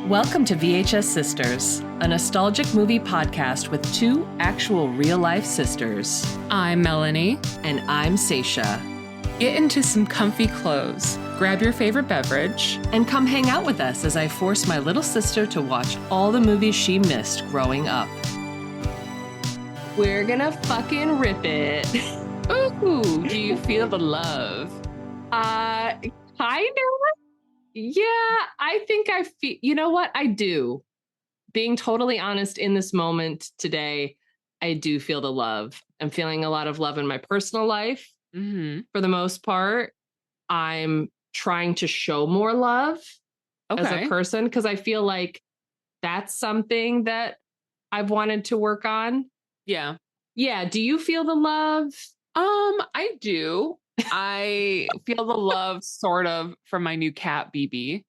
Welcome to VHS Sisters, a nostalgic movie podcast with two actual real-life sisters. I'm Melanie. And I'm Saysha. Get into some comfy clothes, grab your favorite beverage, and come hang out with us as I force my little sister to watch all the movies she missed growing up. We're gonna fucking rip it. Ooh, do you feel the love? Kind of. Yeah, I think I feel, you know what? I do. Being totally honest in this moment today, I do feel the love. I'm feeling a lot of love in my personal life. For the most part. I'm trying to show more love as a person because I feel like that's something that I've wanted to work on. Yeah. Yeah. Do you feel the love? I do. I feel the love sort of from my new cat, BB.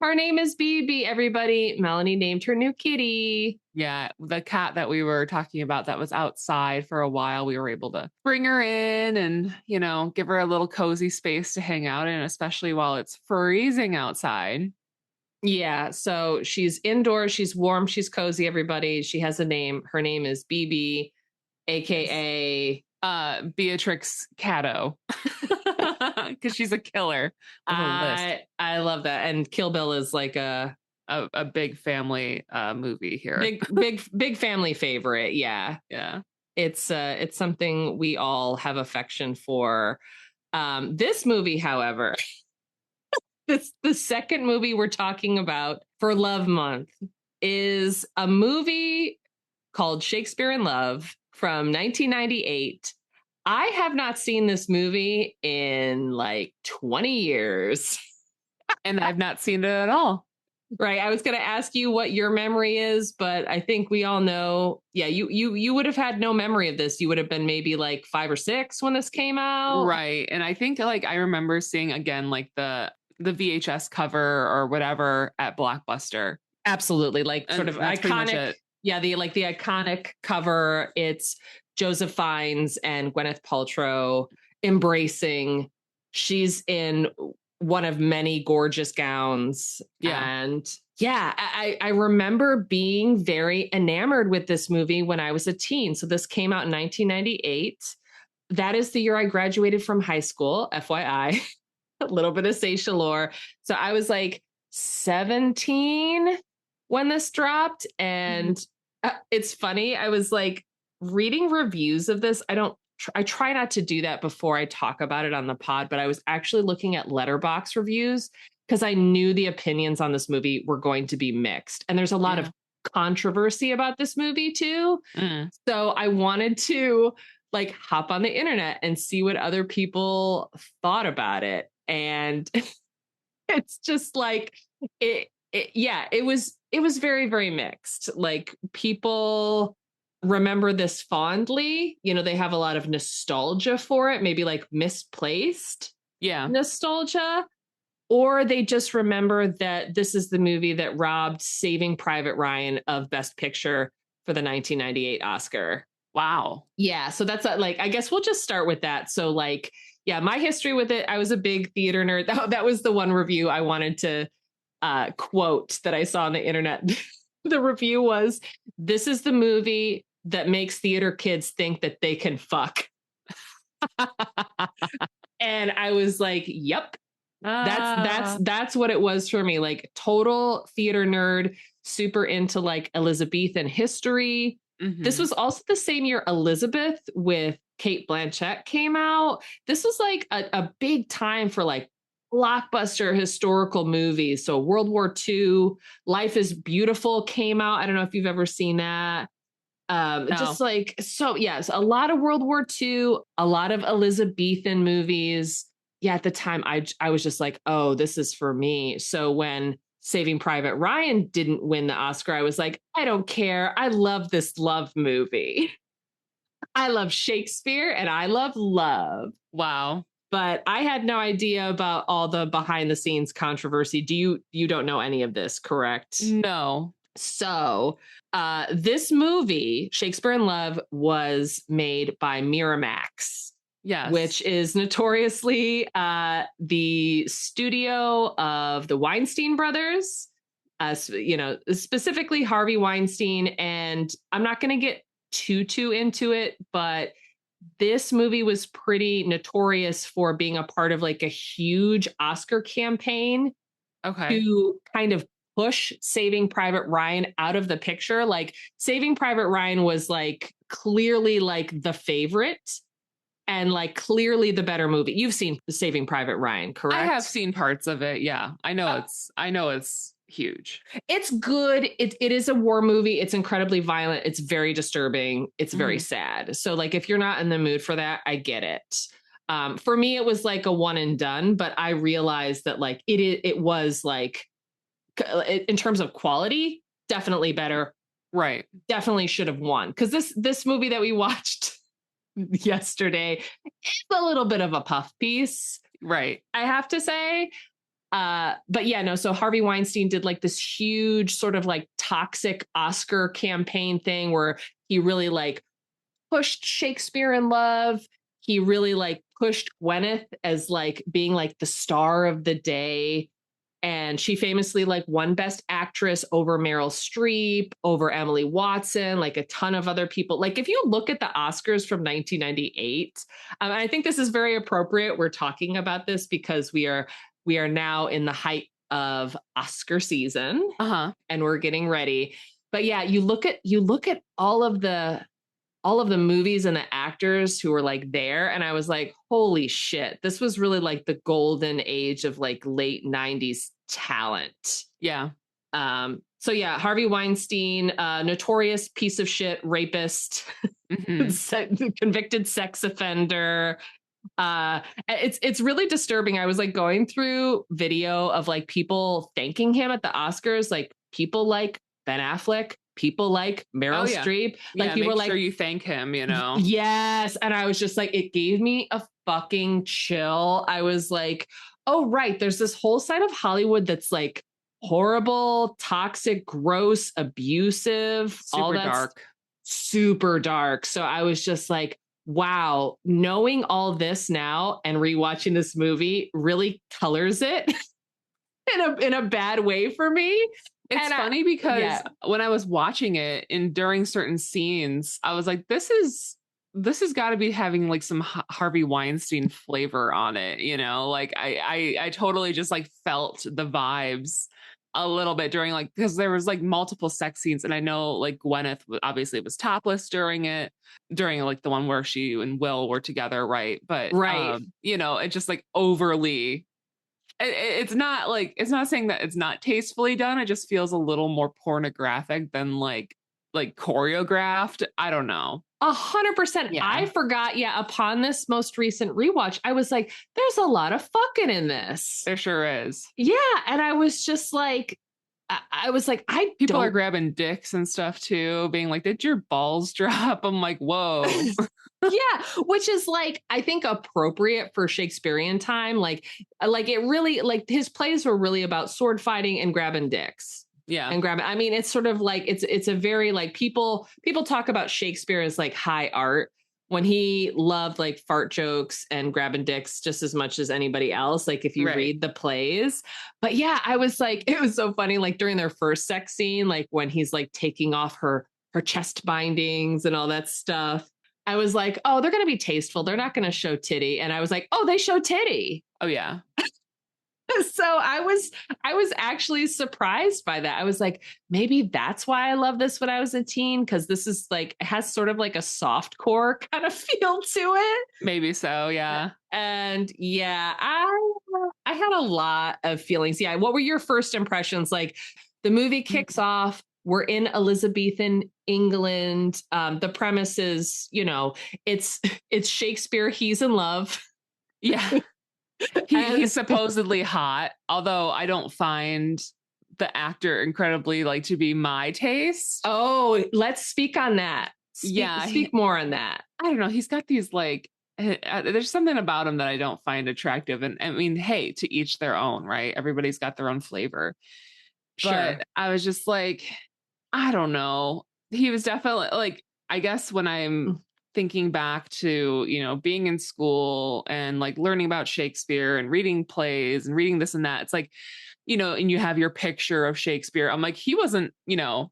Her name is BB, everybody. Melanie named her new kitty. Yeah, the cat that we were talking about that was outside for a while, we were able to bring her in and, you know, give her a little cozy space to hang out in, especially while it's freezing outside. Yeah, so she's indoors, she's warm, she's cozy, everybody. She has a name. Her name is BB, aka Beatrix Caddo. Because she's a killer. I love that. And Kill Bill is like a big family movie here. Big family favorite. Yeah. Yeah. It's something we all have affection for. This movie, however, the second movie we're talking about for Love Month is a movie called Shakespeare in Love from 1998. I have not seen this movie in like 20 years. And I've not seen it at all. Right. I was going to ask you what your memory is, but I think we all know. Yeah, you would have had no memory of this. You would have been maybe like 5 or 6 when this came out. Right. And I think like I remember seeing again like the VHS cover or whatever at Blockbuster. Absolutely. Like sort of iconic. Yeah, the iconic cover. It's Joseph Fiennes and Gwyneth Paltrow embracing. She's in one of many gorgeous gowns. Yeah. And yeah, I remember being very enamored with this movie when I was a teen. So this came out in 1998. That is the year I graduated from high school, FYI. A little bit of Saysha lore. So I was like 17 when this dropped. And it's funny. I was like reading reviews of this. I try not to do that before I talk about it on the pod, but I was actually looking at Letterboxd reviews because I knew the opinions on this movie were going to be mixed. And there's a lot of controversy about this movie too. So I wanted to like hop on the internet and see what other people thought about it. And it's just like, it was very, very mixed. Like people remember this fondly. You know, they have a lot of nostalgia for it, maybe like misplaced nostalgia, or they just remember that this is the movie that robbed Saving Private Ryan of Best Picture for the 1998 Oscar. Wow. Yeah. So that's like, I guess we'll just start with that. So like, yeah, my history with it, I was a big theater nerd. That was the one review I wanted to quote that I saw on the internet. The review was, "This is the movie that makes theater kids think that they can fuck." And I was like, yep, that's what it was for me. Like total theater nerd, super into like Elizabethan history. This was also the same year Elizabeth with Cate Blanchett came out. This was like a big time for like blockbuster historical movies. So World War II, Life is Beautiful came out. I don't know if you've ever seen that. No. Just like, so yes, a lot of World War II, a lot of Elizabethan movies. Yeah, at the time I was just like, oh, this is for me. So when Saving Private Ryan didn't win the Oscar, I was like, I don't care. I love this love movie. I love Shakespeare and I love love. Wow. But I had no idea about all the behind the scenes controversy. You don't know any of this, correct? No. So this movie, Shakespeare in Love, was made by Miramax. Yes. Which is notoriously the studio of the Weinstein brothers. specifically Harvey Weinstein. And I'm not going to get too into it, but this movie was pretty notorious for being a part of like a huge Oscar campaign to kind of push Saving Private Ryan out of the picture. Like Saving Private Ryan was like clearly like the favorite and like clearly the better movie. You've seen Saving Private Ryan, correct? I have seen parts of it. Yeah. I know it's huge. It's good. It is a war movie. It's incredibly violent. It's very disturbing. It's very sad. So like if you're not in the mood for that, I get it. For me, it was like a one and done, but I realized that like it was like in terms of quality, definitely better. Right. Definitely should have won. Because this movie that we watched yesterday is a little bit of a puff piece. Right. I have to say. But yeah, no, so Harvey Weinstein did like this huge sort of like toxic Oscar campaign thing where he really like pushed Shakespeare in Love. He really like pushed Gwyneth as like being like the star of the day. And she famously like won Best Actress over Meryl Streep, over Emily Watson, like a ton of other people. Like if you look at the Oscars from 1998, I think this is very appropriate. We're talking about this because we are now in the height of Oscar season and we're getting ready. But yeah, you look at all of the movies and the actors who were like there. And I was like, holy shit, this was really like the golden age of like late 90s talent. Yeah. So yeah, Harvey Weinstein, notorious piece of shit, rapist, convicted sex offender. It's really disturbing. I was like going through video of like people thanking him at the Oscars, like people like Ben Affleck, people like Meryl Streep, like people make like sure you thank him, you know. Yes, and I was just like, it gave me a fucking chill. I was like, oh right, there's this whole side of Hollywood that's like horrible, toxic, gross, abusive, super dark. Super dark. So I was just like, wow, knowing all this now and rewatching this movie really colors it in a bad way for me. It's funny because when I was watching it and during certain scenes, I was like, this has got to be having like some Harvey Weinstein flavor on it, you know? Like I totally just like felt the vibes a little bit during like, because there was like multiple sex scenes, and I know like Gwyneth obviously was topless during like the one where she and Will were together, right? But you know, it just like overly. It's not saying that it's not tastefully done. It just feels a little more pornographic than like choreographed. I don't know. 100%. Yeah. I forgot. Yeah. Upon this most recent rewatch, I was like, there's a lot of fucking in this. There sure is. Yeah. And I was just like, people are grabbing dicks and stuff too, being like, did your balls drop? I'm like, whoa. Yeah, which is like, I think appropriate for Shakespearean time. Like it really, like his plays were really about sword fighting and grabbing dicks. Yeah. And grabbing. I mean, it's sort of like, it's a very like people talk about Shakespeare as like high art when he loved like fart jokes and grabbing dicks just as much as anybody else. Like if you read the plays, but yeah, I was like, it was so funny. Like during their first sex scene, like when he's like taking off her chest bindings and all that stuff. I was like, oh, they're going to be tasteful. They're not going to show titty. And I was like, oh, they show titty. Oh, yeah. So I was actually surprised by that. I was like, maybe that's why I love this when I was a teen, because this is like, it has sort of like a soft core kind of feel to it. Maybe so, yeah. And yeah, I had a lot of feelings. Yeah. What were your first impressions? Like the movie kicks off. We're in Elizabethan England. The premise is, you know, it's Shakespeare. He's in love. Yeah. He's supposedly hot, although I don't find the actor incredibly like to be my taste. Oh, let's speak on that. Speak more on that. I don't know. He's got these like, there's something about him that I don't find attractive. And I mean, hey, to each their own, right? Everybody's got their own flavor. Sure. But I was just like, I don't know. He was definitely like, I guess when I'm thinking back to, you know, being in school and like learning about Shakespeare and reading plays and reading this and that, it's like you know, and you have your picture of Shakespeare. I'm like, he wasn't, you know,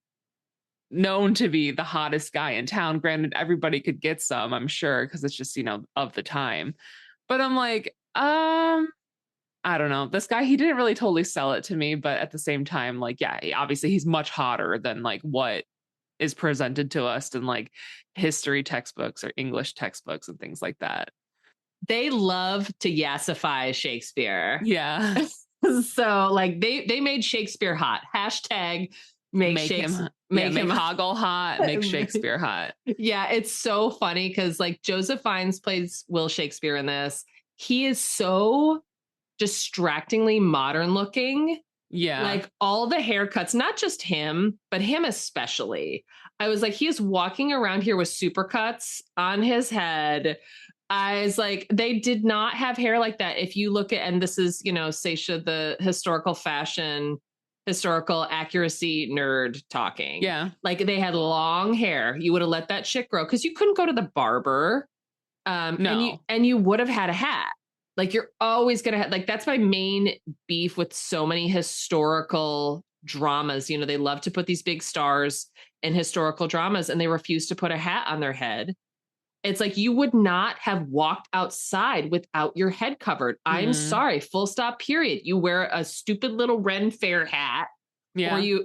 known to be the hottest guy in town. Granted, everybody could get some, I'm sure, because it's just, you know, of the time. But I'm like, I don't know. This guy, he didn't really totally sell it to me, but at the same time, like, yeah, obviously he's much hotter than like what is presented to us in like history textbooks or English textbooks and things like that. They love to yassify Shakespeare. Yeah. So like they made Shakespeare hot. Hashtag make him Hoggle hot, make Shakespeare hot. Yeah, it's so funny because like Joseph Fiennes plays Will Shakespeare in this. He is so distractingly modern looking. Yeah. Like all the haircuts, not just him, but him especially. I was like, he's walking around here with supercuts on his head. I was like, they did not have hair like that. If you look at, and this is, you know, Saysha, the historical accuracy nerd talking. Yeah. Like they had long hair. You would have let that shit grow because you couldn't go to the barber. No. And you would have had a hat. Like you're always going to have, like, that's my main beef with so many historical dramas. You know, they love to put these big stars in historical dramas and they refuse to put a hat on their head. It's like you would not have walked outside without your head covered. I'm sorry, full stop, period. You wear a stupid little Ren Fair hat,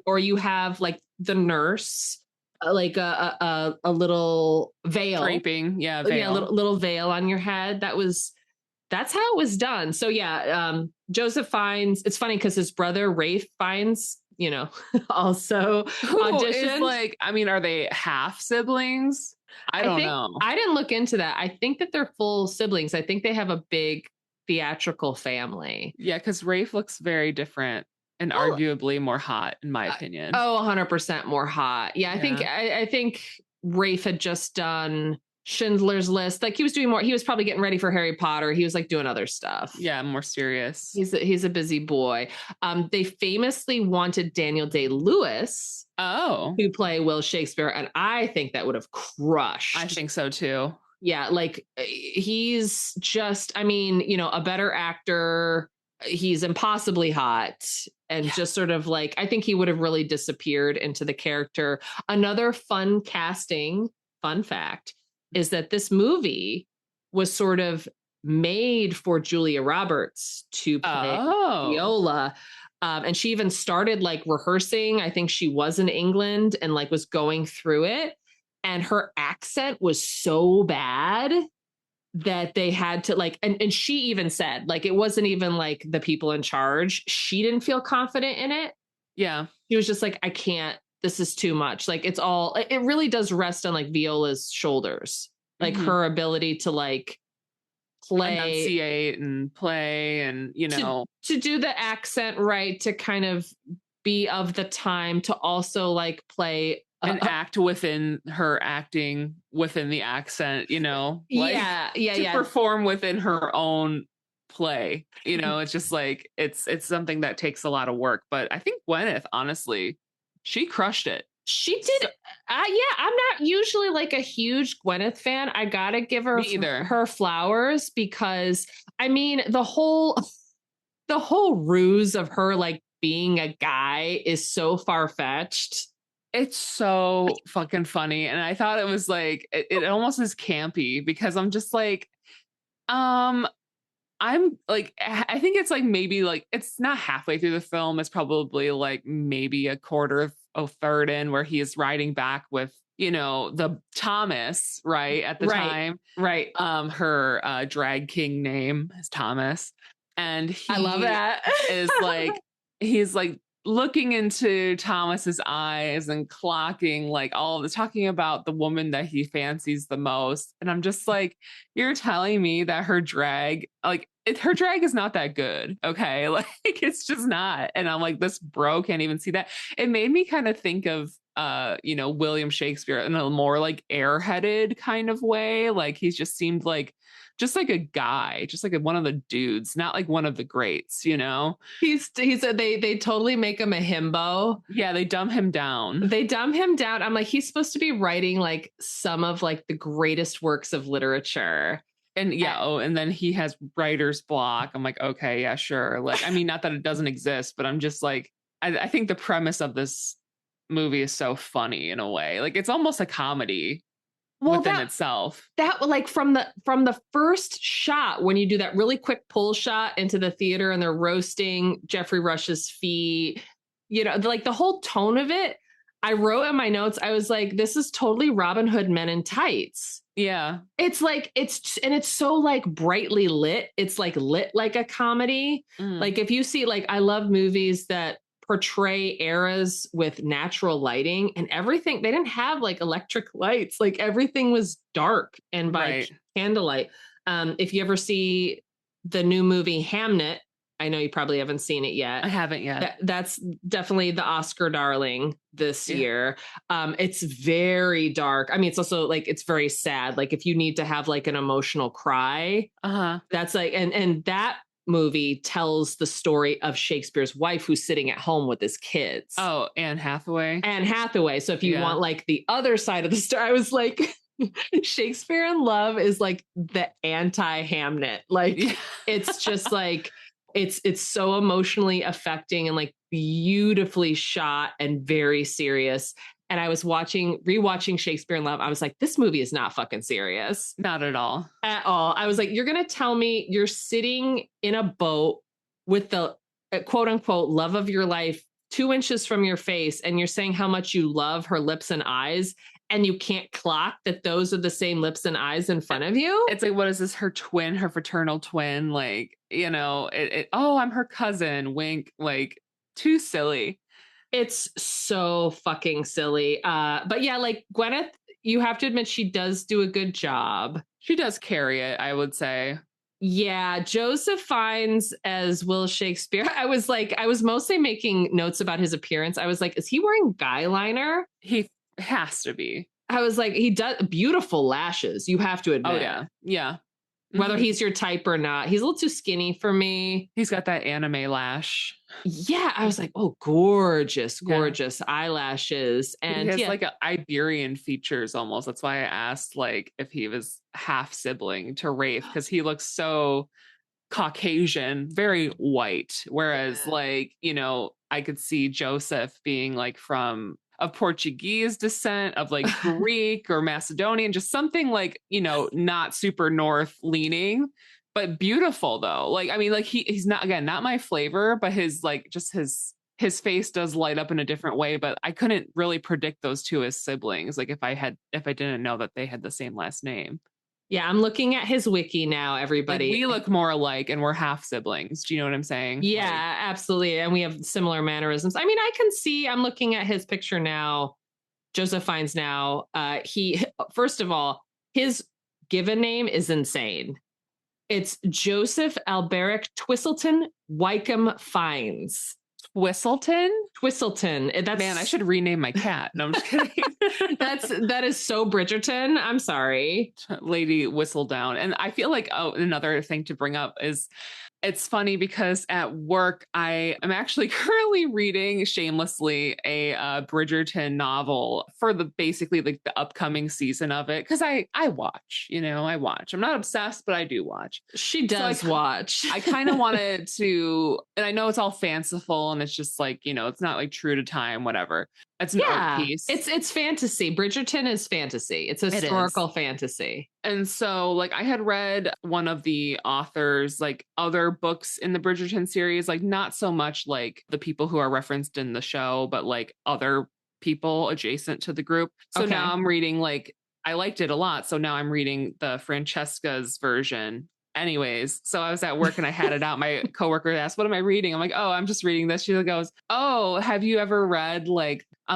or you have like the nurse, like a little veil, draping, veil. Yeah, little veil on your head. That's how it was done. So yeah, Joseph Fiennes. It's funny because his brother Rafe Fiennes, you know, also auditioned. Like, I mean, are they half siblings? I don't know. I didn't look into that. I think that they're full siblings. I think they have a big theatrical family. Yeah, because Rafe looks very different and arguably more hot, in my opinion. 100% more hot. Yeah, I think Rafe had just done Schindler's List. Like he was doing more. He was probably getting ready for Harry Potter. He was like doing other stuff. Yeah, more serious. He's a busy boy. They famously wanted Daniel Day-Lewis to play Will Shakespeare, and I think that would have crushed. I think so too. Yeah, like he's just, I mean, you know, a better actor. He's impossibly hot and just sort of like, I think he would have really disappeared into the character. Another fun fact is that this movie was sort of made for Julia Roberts to play Viola. And she even started like rehearsing. I think she was in England and like was going through it. And her accent was so bad that they had to like, and she even said, like, it wasn't even like the people in charge. She didn't feel confident in it. Yeah. She was just like, I can't, this is too much. Like it really does rest on like Viola's shoulders, like her ability to like enunciate and play and, you know, to do the accent right, to kind of be of the time, to also like play and act within her acting within the accent, you know, like, to perform within her own play, you know. It's just like it's something that takes a lot of work, but I think Gwyneth, honestly, she crushed it. She did. I'm not usually like a huge Gwyneth fan. I gotta give her her flowers, because I mean the whole ruse of her like being a guy is so far-fetched. It's so fucking funny. And I thought it was like, it almost is campy, because I'm just like, I'm like, I think it's like maybe like, it's not halfway through the film. It's probably like maybe a third in, where he is riding back with, you know, the Thomas, right? At the time. Right. Her drag king name is Thomas. And I love that. is like, he's like, looking into Thomas's eyes and clocking like all the talking about the woman that he fancies the most. And I'm just like, you're telling me that her drag is not that good. Okay. Like it's just not. And I'm like, this bro can't even see that. It made me kind of think of, you know, William Shakespeare in a more like airheaded kind of way. Like he's just seemed like, just like a guy, just like one of the dudes, not like one of the greats, you know? He's they totally make him a himbo. Yeah, they dumb him down. I'm like, he's supposed to be writing like some of like the greatest works of literature. And and then he has writer's block. I'm like, okay, yeah, sure. Like, I mean, not that it doesn't exist, but I'm just like, I think the premise of this movie is so funny in a way. Like, it's almost a comedy within itself. That like from the first shot, when you do that really quick pull shot into the theater and they're roasting Jeffrey Rush's feet, like the whole tone of it, I wrote in my notes, I was like, this is totally Robin Hood Men in Tights. Yeah. It's like, it's so like brightly lit. It's like lit like a comedy. Like if you see, like, I love movies that portray eras with natural lighting and everything. They didn't have like electric lights. Like everything was dark and by candlelight. If you ever see the new movie Hamnet, I know you probably haven't seen it yet. I haven't yet. That's definitely the Oscar darling this year. It's very dark. I mean, it's also like, it's very sad. Like if you need to have like an emotional cry, that's like, and that movie tells the story of Shakespeare's wife who's sitting at home with his kids. Oh, Anne Hathaway. Anne Hathaway. So if you want like the other side of the story, I was like, Shakespeare in Love is like the anti-Hamnet. Like it's just like, it's so emotionally affecting and like beautifully shot and very serious. And I was rewatching Shakespeare in Love. I was like, this movie is not fucking serious. Not at all. At all. I was like, you're going to tell me you're sitting in a boat with the quote unquote love of your life 2 inches from your face. And you're saying how much you love her lips and eyes. And you can't clock that those are the same lips and eyes in front of you. It's like, what is this? Her twin, her fraternal twin? Like, I'm her cousin. Wink. Like, too silly. It's so fucking silly. But yeah, like Gwyneth, you have to admit she does do a good job. She does carry it, I would say. Yeah, Joseph Fiennes as Will Shakespeare. I was mostly making notes about his appearance. I was like, is he wearing guy liner? He has to be. I was like, he does beautiful lashes. You have to admit. Oh yeah. Yeah. Whether he's your type or not. He's a little too skinny for me. He's got that anime lash. Yeah. I was like, oh, gorgeous eyelashes. And he has like Iberian features almost. That's why I asked like if he was half sibling to Rafe, because he looks so Caucasian, very white. Whereas like, I could see Joseph being like of Portuguese descent, of like Greek or Macedonian, just something like, not super north leaning, but beautiful though. Like, I mean, like he's not, again, not my flavor, but his like, just his face does light up in a different way, but I couldn't really predict those two as siblings. Like if I didn't know that they had the same last name. Yeah, I'm looking at his wiki now, everybody. Like we look more alike and we're half siblings. Do you know what I'm saying? Yeah, absolutely. And we have similar mannerisms. I mean, I'm looking at his picture now, Joseph Fiennes now. He, first of all, his given name is insane. It's Joseph Alberic Twistleton Wycombe Fiennes. Twistleton. Man, I should rename my cat. No, I'm just kidding. that is so Bridgerton. I'm sorry. Lady Whistledown. And I feel like another thing to bring up is it's funny because at work, I am actually currently reading shamelessly a Bridgerton novel for basically like the upcoming season of it. Cause I watch. I'm not obsessed, but I do watch. She does watch. I kind of wanted to, and I know it's all fanciful and it's just like, it's not like true to time, whatever. It's an art piece. It's fantasy. Bridgerton is fantasy. It's historical fantasy. And so like I had read one of the authors, like other books in the Bridgerton series, like not so much like the people who are referenced in the show, but like other people adjacent to the group. So now I'm reading I liked it a lot. So now I'm reading the Francesca's version. Anyways, so I was at work and I had it out. My coworker asked, what am I reading? I'm like, oh, I'm just reading this. She goes, oh, have you ever read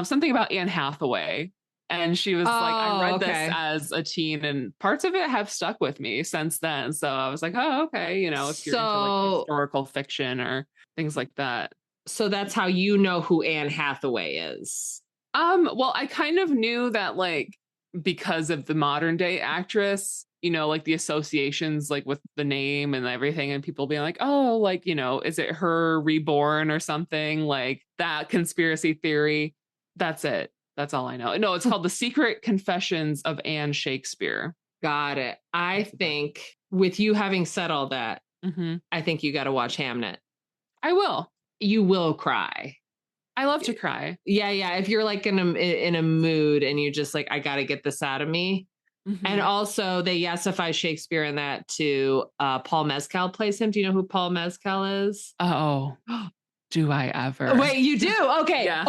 something about Anne Hathaway? And she was like, I read this as a teen and parts of it have stuck with me since then. So I was like, oh, okay. If you're into historical fiction or things like that. So that's how you know who Anne Hathaway is. Well, I kind of knew that because of the modern day actress, the associations with the name and everything, and people being like, oh, is it her reborn or something, like that conspiracy theory? That's it. That's all I know. No, it's called The Secret Confessions of Anne Shakespeare. Got it. I think with you having said all that, Mm-hmm. I think you got to watch Hamnet. I will. You will cry. I love to cry. Yeah, yeah. If you're like in a mood and you're just like, I got to get this out of me. Mm-hmm. And also they yassify Shakespeare in that too. Paul Mescal plays him. Do you know who Paul Mescal is? Oh, do I ever? Wait, you do? Okay. Yeah.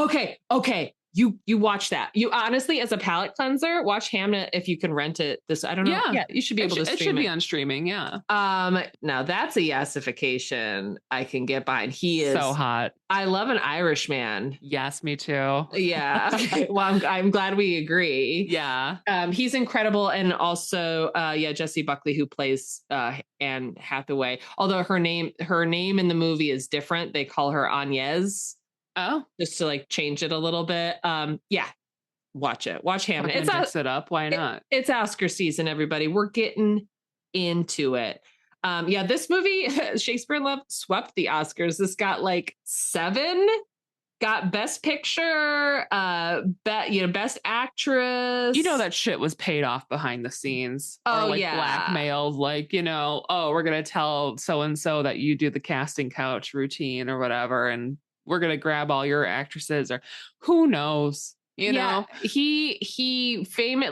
Okay. You watch that. You honestly, as a palate cleanser, watch Hamnet if you can rent it. I don't know. Yeah, you should be able to stream it. It should be on streaming, yeah. Now that's a yassification I can get behind. He is so hot. I love an Irishman. Yes, me too. Yeah. Okay. Well, I'm glad we agree. Yeah. He's incredible, and also, Jessie Buckley, who plays Anne Hathaway. Although her name in the movie is different. They call her Agnes. Oh, just to like change it a little bit. Yeah, watch it. Watch Hamnet. It's mix it up. Why not? It's Oscar season, everybody. We're getting into it. This movie, Shakespeare in Love, swept the Oscars. This got like 7. Got Best Picture, Best Actress. You know that shit was paid off behind the scenes. Oh, or like yeah. blackmailed, like, we're going to tell so-and-so that you do the casting couch routine or whatever, and we're going to grab all your actresses, or who knows, you know? He famous,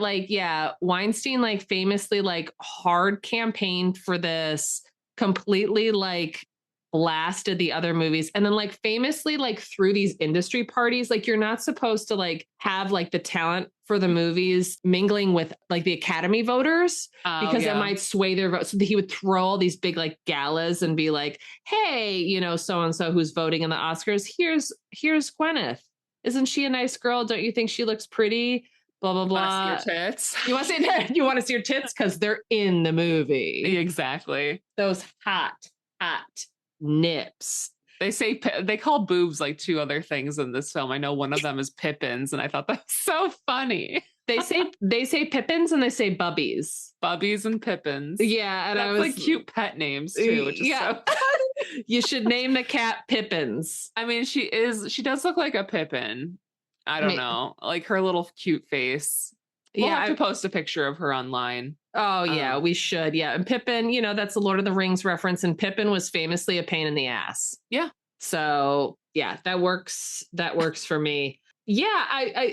Weinstein, like, famously, like, hard campaigned for this, completely, like, blasted the other movies, and then like famously like through these industry parties, like you're not supposed to like have like the talent for the movies mingling with like the Academy voters because it might sway their vote. So he would throw all these big like galas and be like, hey, so and so who's voting in the Oscars, here's Gwyneth, isn't she a nice girl, don't you think she looks pretty, blah blah blah. Want to see your tits? You want to see your tits because they're in the movie. Exactly. Those hot nips. They call boobs like 2 other things in this film. I know one of them is Pippins, and I thought that was so funny. They say Pippins and they say Bubbies. Bubbies and Pippins. Yeah, and that's like cute pet names too, which is so You should name the cat Pippins. I mean, she does look like a Pippin. I don't know, like her little cute face. We'll have to post a picture of her online. Oh, yeah, we should. Yeah. And Pippin, that's a Lord of the Rings reference. And Pippin was famously a pain in the ass. Yeah. So, yeah, that works. That works for me. Yeah.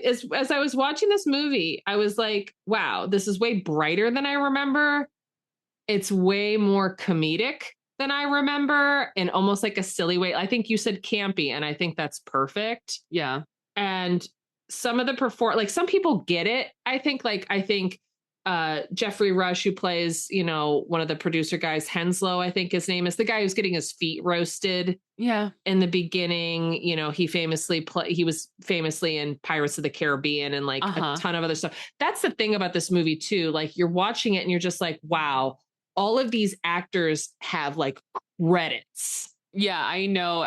As I was watching this movie, I was like, wow, this is way brighter than I remember. It's way more comedic than I remember, in almost like a silly way. I think you said campy, and I think that's perfect. Yeah. And some of the some people get it. I think Jeffrey Rush, who plays, one of the producer guys, Henslow, I think his name is, the guy who's getting his feet roasted. Yeah. In the beginning, he was famously in Pirates of the Caribbean and like a ton of other stuff. That's the thing about this movie too. Like you're watching it and you're just like, wow, all of these actors have like credits. Yeah, I know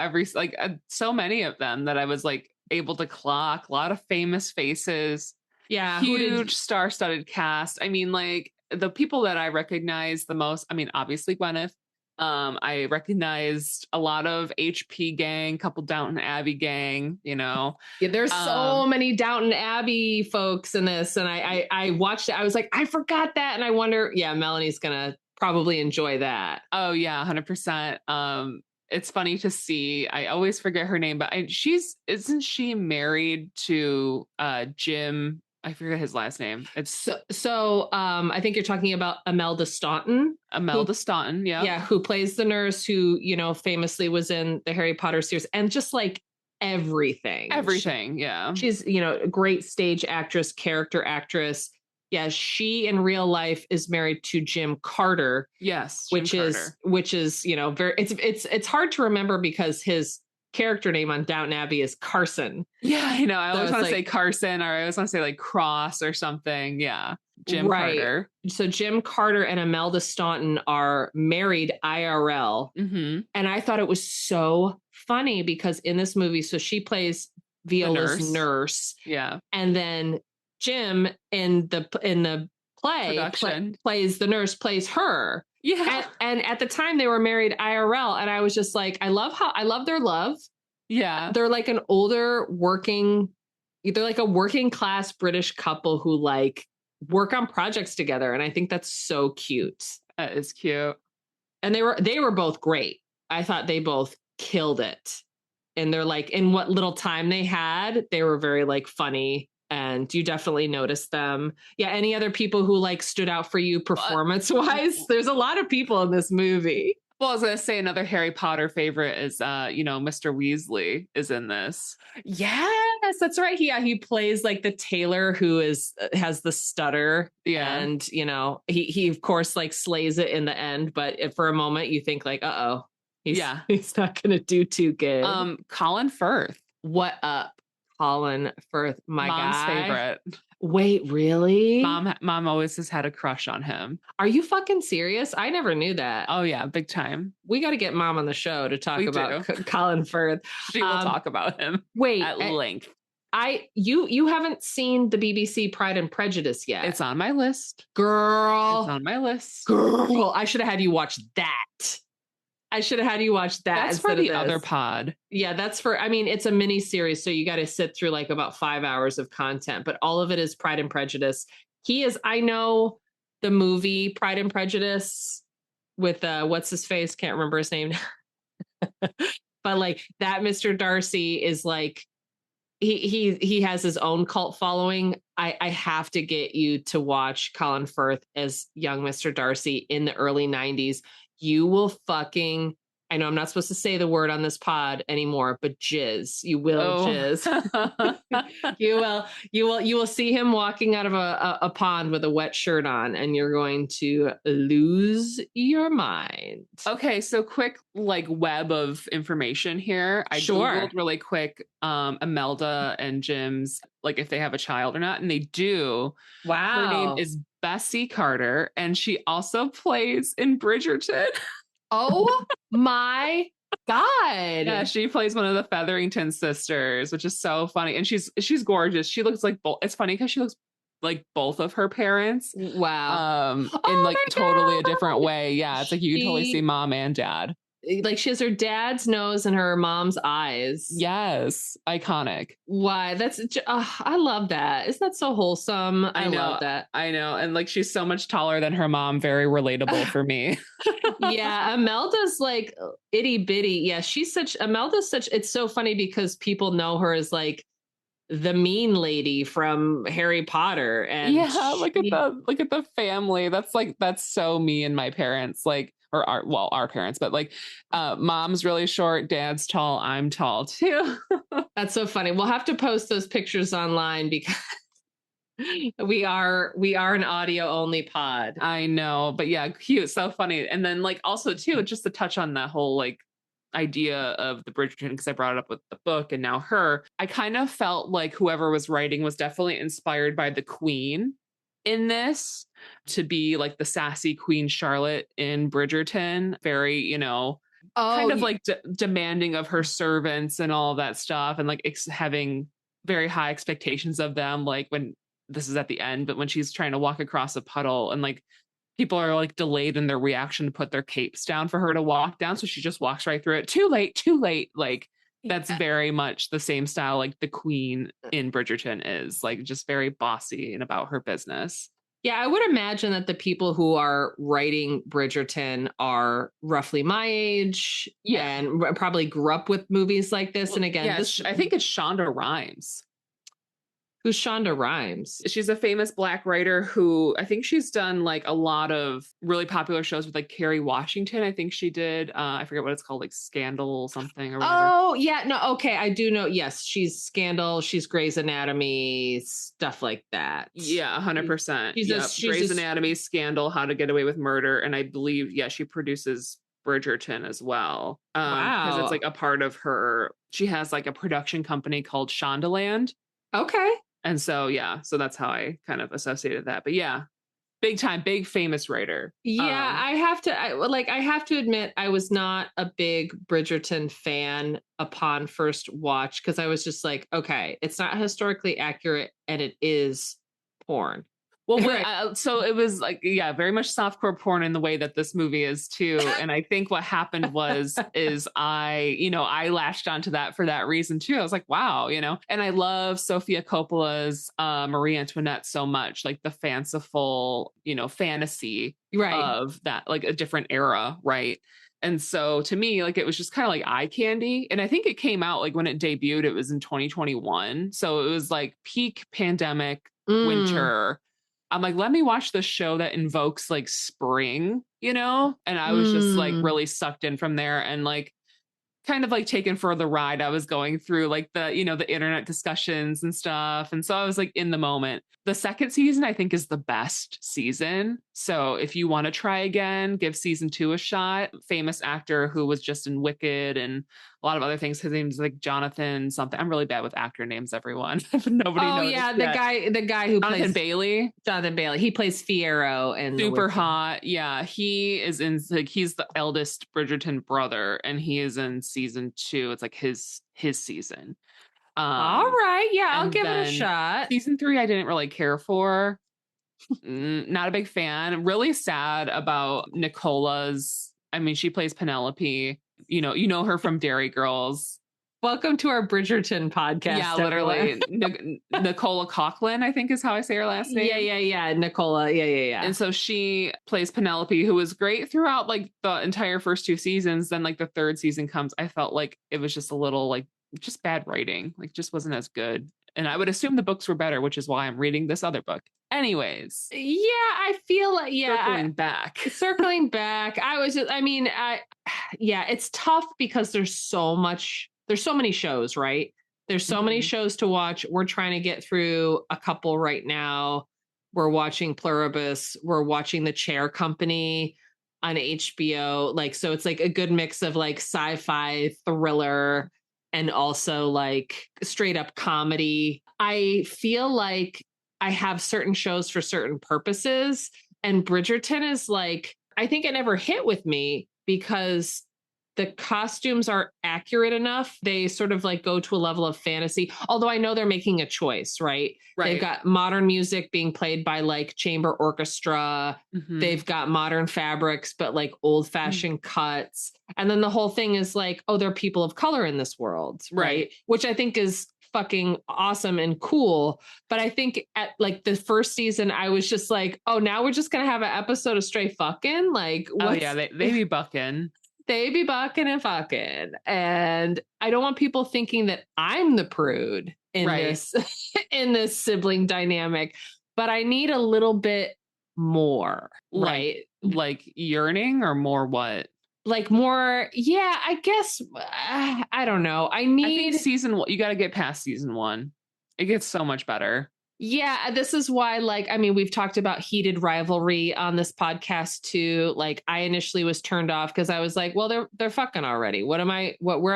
so many of them that I was like able to clock. A lot of famous faces. Yeah. Huge star-studded cast. I mean, like the people that I recognize the most, I mean, obviously Gwyneth. I recognized a lot of HP gang, couple Downton Abbey gang, Yeah, there's so many Downton Abbey folks in this. And I watched it. I was like, I forgot that. And I wonder, Melanie's going to probably enjoy that. Oh, yeah, 100%. It's funny to see. I always forget her name, but isn't she married to Jim? I forget his last name. It's so I think you're talking about Imelda Staunton. Staunton, yeah. Yeah, who plays the nurse who, famously was in the Harry Potter series and just like everything. Yeah. She's, a great stage actress, character actress. Yeah, she in real life is married to Jim Carter. Yes, which is very it's hard to remember because his character name on Downton Abbey is Carson. Yeah, I know. I always want to say Carson, or I always want to say like Cross or something. Yeah, Jim Carter. So Jim Carter and Imelda Staunton are married IRL. Mm-hmm. And I thought it was so funny because in this movie, so she plays Viola's nurse. Yeah. And then Jim in the play plays the nurse, plays her. Yeah. And at the time they were married IRL. And I was just like, I love their love. Yeah. They're like a working class British couple who like work on projects together. And I think that's so cute. That is cute. And they were both great. I thought they both killed it. And they're like, in what little time they had, they were very like funny. And you definitely noticed them. Yeah. Any other people who like stood out for you performance wise? There's a lot of people in this movie. Well, I was going to say another Harry Potter favorite is, Mr. Weasley is in this. Yes, that's right. He plays like the tailor who has the stutter. Yeah. And, he of course like slays it in the end. But for a moment you think like, uh-oh, he's not going to do too good. Colin Firth. What up, Colin Firth? My Mom's guy. favorite. Wait, really? Mom always has had a crush on him. Are you fucking serious? I never knew that. Oh yeah, big time. We got to get Mom on the show to talk about Colin Firth. She will talk about him. At length. You haven't seen the BBC Pride and Prejudice yet. It's on my list. Girl. It's on my list. Girl, I should have had you watch that. That's for the other pod. Yeah, it's a mini series. So you got to sit through like about 5 hours of content, but all of it is Pride and Prejudice. I know the movie Pride and Prejudice with, what's his face? Can't remember his name. But like that Mr. Darcy is like, he has his own cult following. I have to get you to watch Colin Firth as young Mr. Darcy in the early 90s. You will fucking, I know I'm not supposed to say the word on this pod anymore, but jizz. You will jizz. You will see him walking out of a pond with a wet shirt on, and you're going to lose your mind. Okay, so quick like web of information here. I Googled really quick Imelda and Jim's, like if they have a child or not, and they do. Wow. Her name is Bessie Carter, and she also plays in Bridgerton. Oh my God. Yeah, she plays one of the Featherington sisters, which is so funny. And she's gorgeous. She looks like both. It's funny because she looks like both of her parents. Wow. In like totally a different way. Yeah, it's like you can totally see mom and dad. Like she has her dad's nose and her mom's eyes. Yes. Iconic. Why? I love that. Isn't that so wholesom? I love that. I know. And like, she's so much taller than her mom. Very relatable for me. Yeah. Imelda's like itty bitty. Yeah. It's so funny because people know her as like the mean lady from Harry Potter. And look at the family. That's so me and my parents. Like, or our parents, but like mom's really short, dad's tall, I'm tall too. That's so funny. We'll have to post those pictures online because we are an audio only pod. I know, but yeah, cute, so funny. And then like also too, just to touch on that whole like idea of the Bridgerton, because I brought it up with the book and now her, I kind of felt like whoever was writing was definitely inspired by the Queen in this, to be like the sassy Queen Charlotte in Bridgerton, very, kind of like demanding of her servants and all that stuff, and like having very high expectations of them. Like when this is at the end, but when she's trying to walk across a puddle and like people are like delayed in their reaction to put their capes down for her to walk down, so she just walks right through it. Too late. Like that's very much the same style like the Queen in Bridgerton is, like just very bossy and about her business. Yeah, I would imagine that the people who are writing Bridgerton are roughly my age and probably grew up with movies like this. And again, I think it's Shonda Rhimes. Who's Shonda Rhimes? She's a famous Black writer who I think she's done like a lot of really popular shows with like Kerry Washington. I think she did. I forget what it's called, like Scandal something or whatever. Oh, yeah. No, okay. I do know. Yes, she's Scandal. She's Grey's Anatomy, stuff like that. Yeah, 100%. She's Grey's Anatomy, Scandal, How to Get Away with Murder. And I believe, she produces Bridgerton as well. Wow. Because it's like a part of her. She has like a production company called Shondaland. Okay. And so, so that's how I kind of associated that. But yeah, big time, big famous writer. Yeah, I have to admit, I was not a big Bridgerton fan upon first watch, because I was just like, okay, it's not historically accurate and it is porn. Well, Right. so it was like, yeah, very much softcore porn in the way that this movie is too. And I think what happened is I latched onto that for that reason too. I was like, wow, and I love Sofia Coppola's Marie Antoinette so much, like the fanciful, fantasy Right. of that, like a different era. Right. And so to me, like, it was just kind of like eye candy. And I think it came out like when it debuted, it was in 2021. So it was like peak pandemic Mm, winter. I'm like, let me watch the show that invokes like spring, And I was just like mm. really sucked in from there and like kind of like taken for the ride. I was going through like the internet discussions and stuff. And so I was like in the moment. The second season, I think, is the best season. So if you want to try again, give season 2 a shot. Famous actor who was just in Wicked and a lot of other things. His name's like Jonathan something. I'm really bad with actor names, everyone. Nobody Oh noticed yeah, yet. the guy who Jonathan plays Bailey. Jonathan Bailey. He plays Fiero and Super hot. Yeah, he is in like he's the eldest Bridgerton brother, and he is in season 2. It's like his season. All right, yeah, I'll And give it a then shot. season 3, I didn't really care for. Not a big fan. Really sad about Nicola's. I mean, she plays Penelope. You know her from Dairy Girls. Welcome to our Bridgerton podcast. Yeah, literally. Nicola Coughlan, I think is how I say her last name. Yeah. Nicola. Yeah. And so she plays Penelope, who was great throughout like the entire first 2 seasons. Then like the third season comes, I felt like it was just a little like just bad writing, like just wasn't as good. And I would assume the books were better, which is why I'm reading this other book. Anyways. Yeah, I feel like, circling back. It's tough because there's so many shows, right? There's so many shows to watch. We're trying to get through a couple right now. We're watching Pluribus. We're watching The Chair Company on HBO. Like, so it's like a good mix of like sci-fi, thriller, and also like straight up comedy. I feel like I have certain shows for certain purposes. And Bridgerton is like, I think it never hit with me because the costumes are accurate enough. They sort of like go to a level of fantasy, although I know they're making a choice, right? They've got modern music being played by like chamber orchestra. They've got modern fabrics, but like old fashioned cuts. And then the whole thing is like, oh, there are people of color in this world, right? Which I think is fucking awesome and cool. But I think at like the first season, I was just like, oh, now we're just going to have an episode of straight fucking like, oh yeah, they be bucking. They be bucking and fucking. And I don't want people thinking that I'm the prude in this in this sibling dynamic, but I need a little bit more, right? Like yearning or more what? Like more, yeah, I guess, I don't know. I think season 1, you got to get past season 1. It gets so much better. Yeah, this is why, like, I mean, we've talked about heated rivalry on this podcast too. Like, I initially was turned off because I was like, well, they're fucking already. Where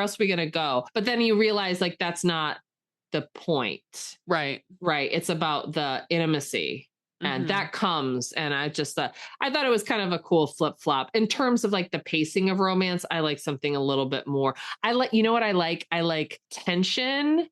else are we gonna go? But then you realize like that's not the point. Right. It's about the intimacy. And that comes, and I thought it was kind of a cool flip flop in terms of like the pacing of romance. I like something a little bit more. You know what I like? I like tension.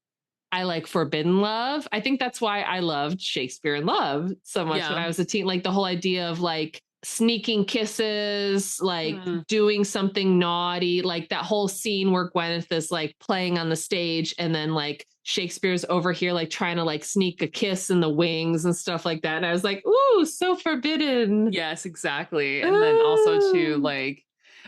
I like forbidden love. I think that's why I loved Shakespeare in Love so much when I was a teen. Like the whole idea of like sneaking kisses, like doing something naughty, like that whole scene where Gwyneth is like playing on the stage and then like Shakespeare's over here like trying to like sneak a kiss in the wings and stuff like that. And I was like, ooh, so forbidden. Yes, exactly. And then also too, like,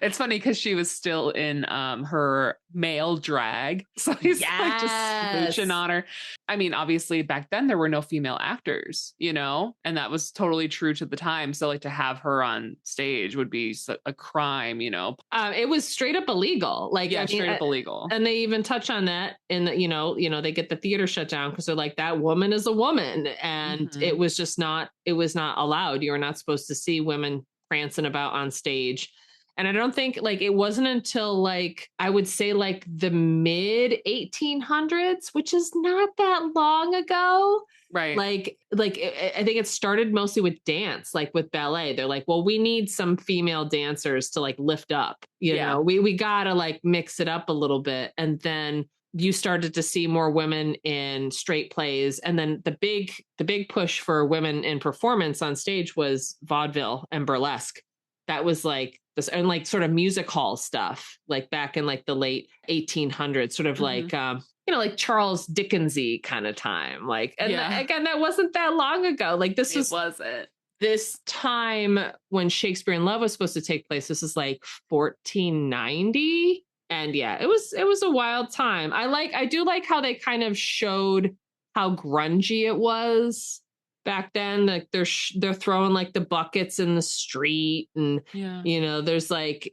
it's funny because she was still in her male drag. So he's like just smooching on her. I mean, obviously back then there were no female actors, and that was totally true to the time. So like to have her on stage would be a crime, It was straight up illegal. Like, yeah, straight up illegal. And they even touch on that in the, they get the theater shut down because they're like, that woman is a woman. And it was not allowed. You were not supposed to see women prancing about on stage. And I don't think like it wasn't until like I would say like the mid 1800s, which is not that long ago. Right. Like I think it started mostly with dance, like with ballet. They're like, well, we need some female dancers to like lift up, you know, we gotta like mix it up a little bit. And then you started to see more women in straight plays. And then the big push for women in performance on stage was vaudeville and burlesque. That was like this, and like sort of music hall stuff, like back in like the late 1800s, sort of like, like Charles Dickensy kind of time. Like, and again, that wasn't that long ago. Like this wasn't. This time when Shakespeare in Love was supposed to take place, this is like 1490. And yeah, it was a wild time. I do like how they kind of showed how grungy it was back then. Like they're throwing like the buckets in the street, and there's like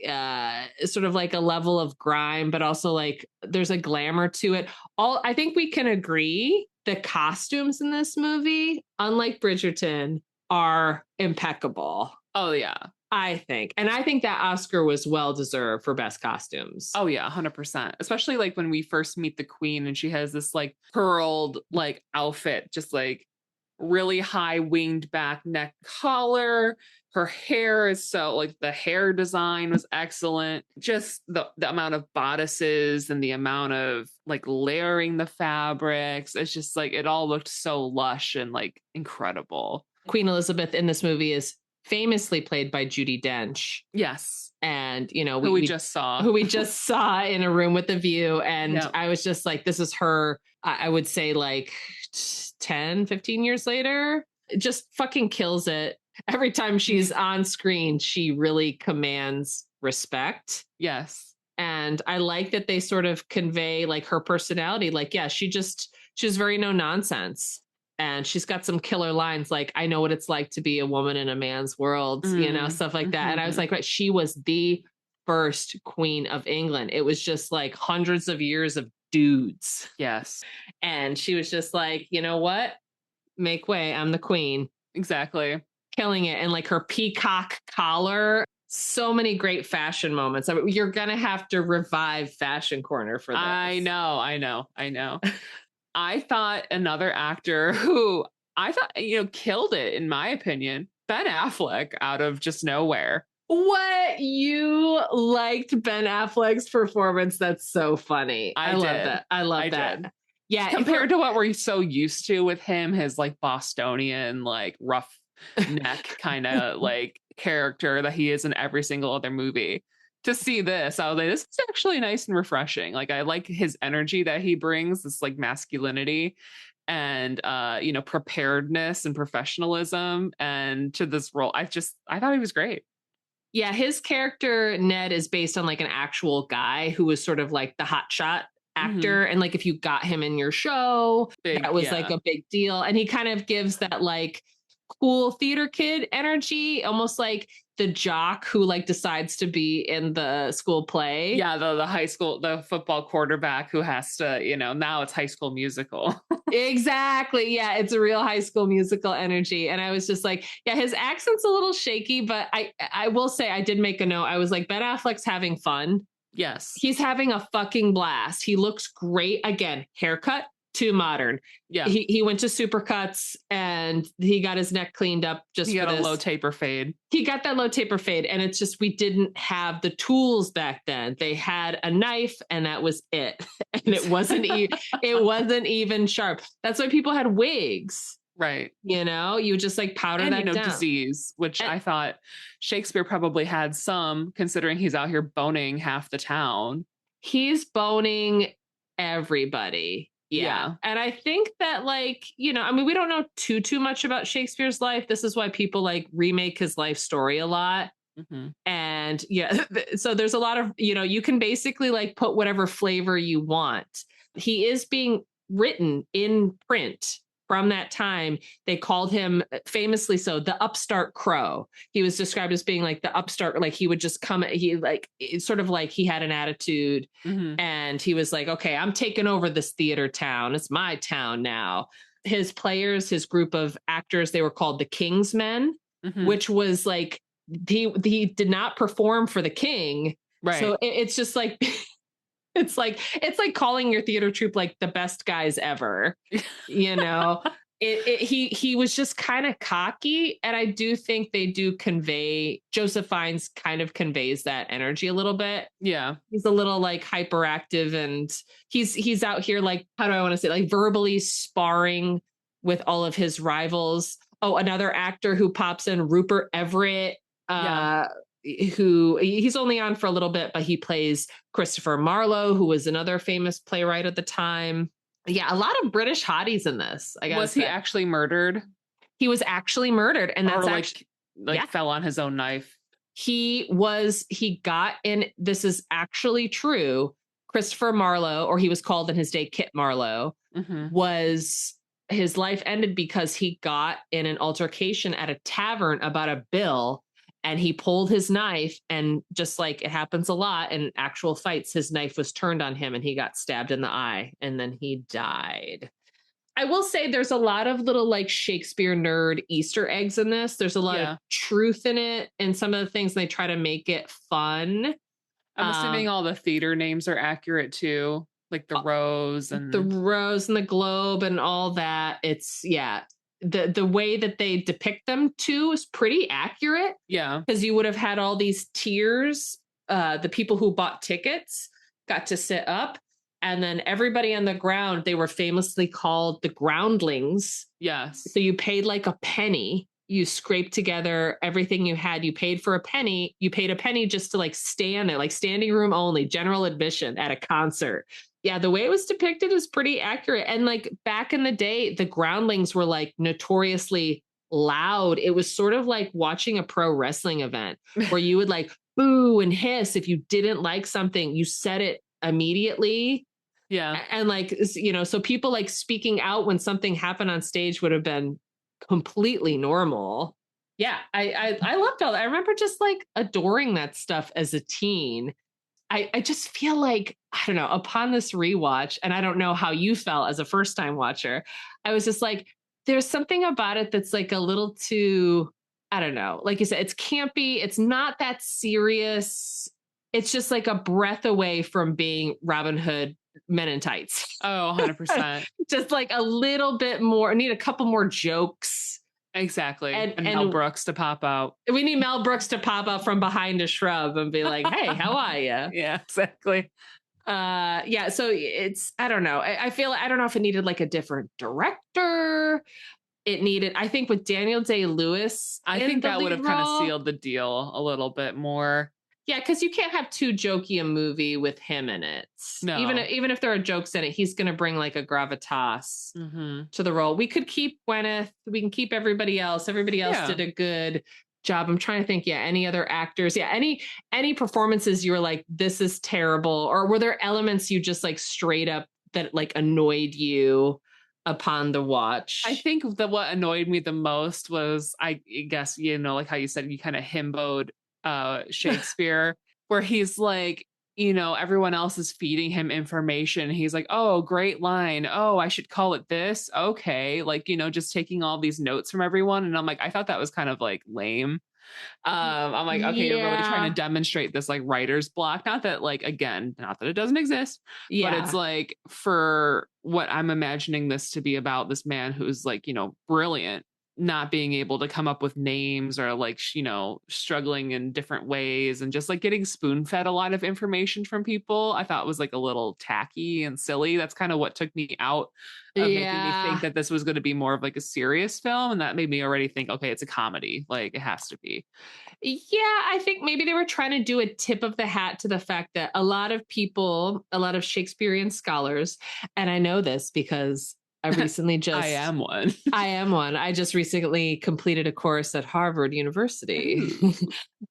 sort of like a level of grime, but also like there's a glamour to it. I think we can agree the costumes in this movie, unlike Bridgerton, are impeccable. Oh yeah. I think that Oscar was well deserved for best costumes. Oh yeah, 100%. Especially like when we first meet the queen and she has this like pearled like outfit, just like really high winged back neck collar. Her hair is so like the hair design was excellent. Just the amount of bodices and the amount of like layering the fabrics. It's just like it all looked so lush and like incredible. Queen Elizabeth in this movie is famously played by Judi Dench. Yes. And, who we just saw in A Room with a View. And I was just like, this is her, I would say like 10, 15 years later, it just fucking kills it. Every time she's on screen, she really commands respect. Yes. And I like that they sort of convey like her personality. Like, yeah, she's very no nonsense. And she's got some killer lines like, I know what it's like to be a woman in a man's world, stuff like that. And I was like, right, she was the first queen of England. It was just like hundreds of years of dudes. Yes. And she was just like, you know what? Make way. I'm the queen. Exactly. Killing it. And like her peacock collar. So many great fashion moments. I mean, you're going to have to revive Fashion Corner for this. I know. I thought another actor who I thought, killed it, in my opinion, Ben Affleck out of just nowhere. What? You liked Ben Affleck's performance? That's so funny. I love that. I love that. Did. Yeah. Compared to what we're so used to with him, his like Bostonian, like rough neck kind of like character that he is in every single other movie. To see this, I was like, this is actually nice and refreshing. Like, I like his energy that he brings, this like masculinity and, preparedness and professionalism. And to this role, I thought he was great. Yeah, his character, Ned, is based on like an actual guy who was sort of like the hotshot actor. And like, if you got him in your show, that was like a big deal. And he kind of gives that like cool theater kid energy, almost like the jock who like decides to be in the school play. Yeah, the high school, the football quarterback who has to, now it's High School Musical. Exactly. Yeah, it's a real High School Musical energy. And I was just like, yeah, his accent's a little shaky, but I will say I did make a note. I was like, Ben Affleck's having fun. Yes. He's having a fucking blast. He looks great. Again, haircut, too modern. Yeah. He went to Supercuts and he got his neck cleaned up. He got a low taper fade. He got that low taper fade. And it's just, we didn't have the tools back then. They had a knife and that was it. And it wasn't, it wasn't even sharp. That's why people had wigs. Right. You just like powder that down. Disease, which I thought Shakespeare probably had some, considering he's out here boning half the town. He's boning everybody. Yeah. And I think that like, we don't know too much about Shakespeare's life. This is why people like remake his life story a lot. And so there's a lot of, you can basically like put whatever flavor you want. He is being written in print. From that time, they called him, famously so, the upstart crow. He was described as being like the upstart, like he would just come, it's sort of like he had an attitude and he was like, okay, I'm taking over this theater town. It's my town now. His players, his group of actors, they were called the King's Men, which was like, he did not perform for the king. Right. So it's just like... It's like calling your theater troupe like the best guys ever, He was just kind of cocky, and I do think they do convey, Joseph Fiennes kind of conveys that energy a little bit. Yeah, he's a little like hyperactive, and he's out here like, how do I want to say, like verbally sparring with all of his rivals. Oh, another actor who pops in, Rupert Everett, who he's only on for a little bit, but he plays Christopher Marlowe, who was another famous playwright at the time. Yeah, a lot of British hotties in this. I guess. Was he actually murdered? He was actually murdered, and that's actually fell on his own knife. He got in. This is actually true. Christopher Marlowe, or he was called in his day Kit Marlowe, was, his life ended because he got in an altercation at a tavern about a bill, and he pulled his knife, and just like it happens a lot in actual fights, his knife was turned on him and he got stabbed in the eye, and then he died. I will say there's a lot of little like Shakespeare nerd Easter eggs in this. There's a lot of truth in it, and some of the things they try to make it fun. I'm assuming all the theater names are accurate too, like the Rose and the Globe and all that. It's the way that they depict them too is pretty accurate. Yeah, because you would have had all these tiers. The people who bought tickets got to sit up. And then everybody on the ground, they were famously called the groundlings. Yes. So you paid like a penny. You scraped together everything you had. You paid for a penny. You paid a penny just to like stand there, like standing room only, general admission at a concert. Yeah, the way it was depicted is pretty accurate. And like back in the day, the groundlings were like notoriously loud. It was sort of like watching a pro wrestling event where you would like boo and hiss. If you didn't like something, you said it immediately. Yeah. And like, you know, so people like speaking out when something happened on stage would have been completely normal. Yeah, I loved all that. I remember just like adoring that stuff as a teen. I just feel like, I don't know, upon this rewatch, and I don't know how you felt as a first time watcher, I was just like, there's something about it that's like a little too, I don't know, like you said, it's campy. It's not that serious. It's just like a breath away from being Robin Hood Men in Tights. Oh, 100%. Just like a little bit more. I need a couple more jokes. Exactly. And Mel Brooks to pop out. We need Mel Brooks to pop out from behind a shrub and be like, hey, how are you? Yeah, exactly. Yeah. So it's, I don't know. I feel, I don't know if it needed like a different director. It needed, I think with Daniel Day-Lewis, I think that would have kind of sealed the deal a little bit more. Yeah, because you can't have too jokey a movie with him in it. No. Even if there are jokes in it, he's going to bring like a gravitas to the role. We could keep Gwyneth. We can keep everybody else. Everybody else did a good job. I'm trying to think. Yeah, any other actors? Yeah, any performances you were like, this is terrible, or were there elements you just like straight up that like annoyed you upon the watch? I think that what annoyed me the most was, I guess, you know, like how you said, you kind of himboed Shakespeare, where he's like, you know, everyone else is feeding him information. He's like, oh, great line. Oh, I should call it this. Okay. Like, you know, just taking all these notes from everyone. And I'm like, I thought that was kind of like lame. I'm like, okay, you're really trying to demonstrate this like writer's block. Not that like, again, not that it doesn't exist, but it's like, for what I'm imagining this to be about, this man who's like, you know, brilliant, not being able to come up with names, or like, you know, struggling in different ways, and just like getting spoon fed a lot of information from people, I thought was like a little tacky and silly. That's kind of what took me out of making me think that this was going to be more of like a serious film. And that made me already think, okay, it's a comedy. Like it has to be. Yeah, I think maybe they were trying to do a tip of the hat to the fact that a lot of people, a lot of Shakespearean scholars, and I know this because I recently I am one. I just recently completed a course at Harvard University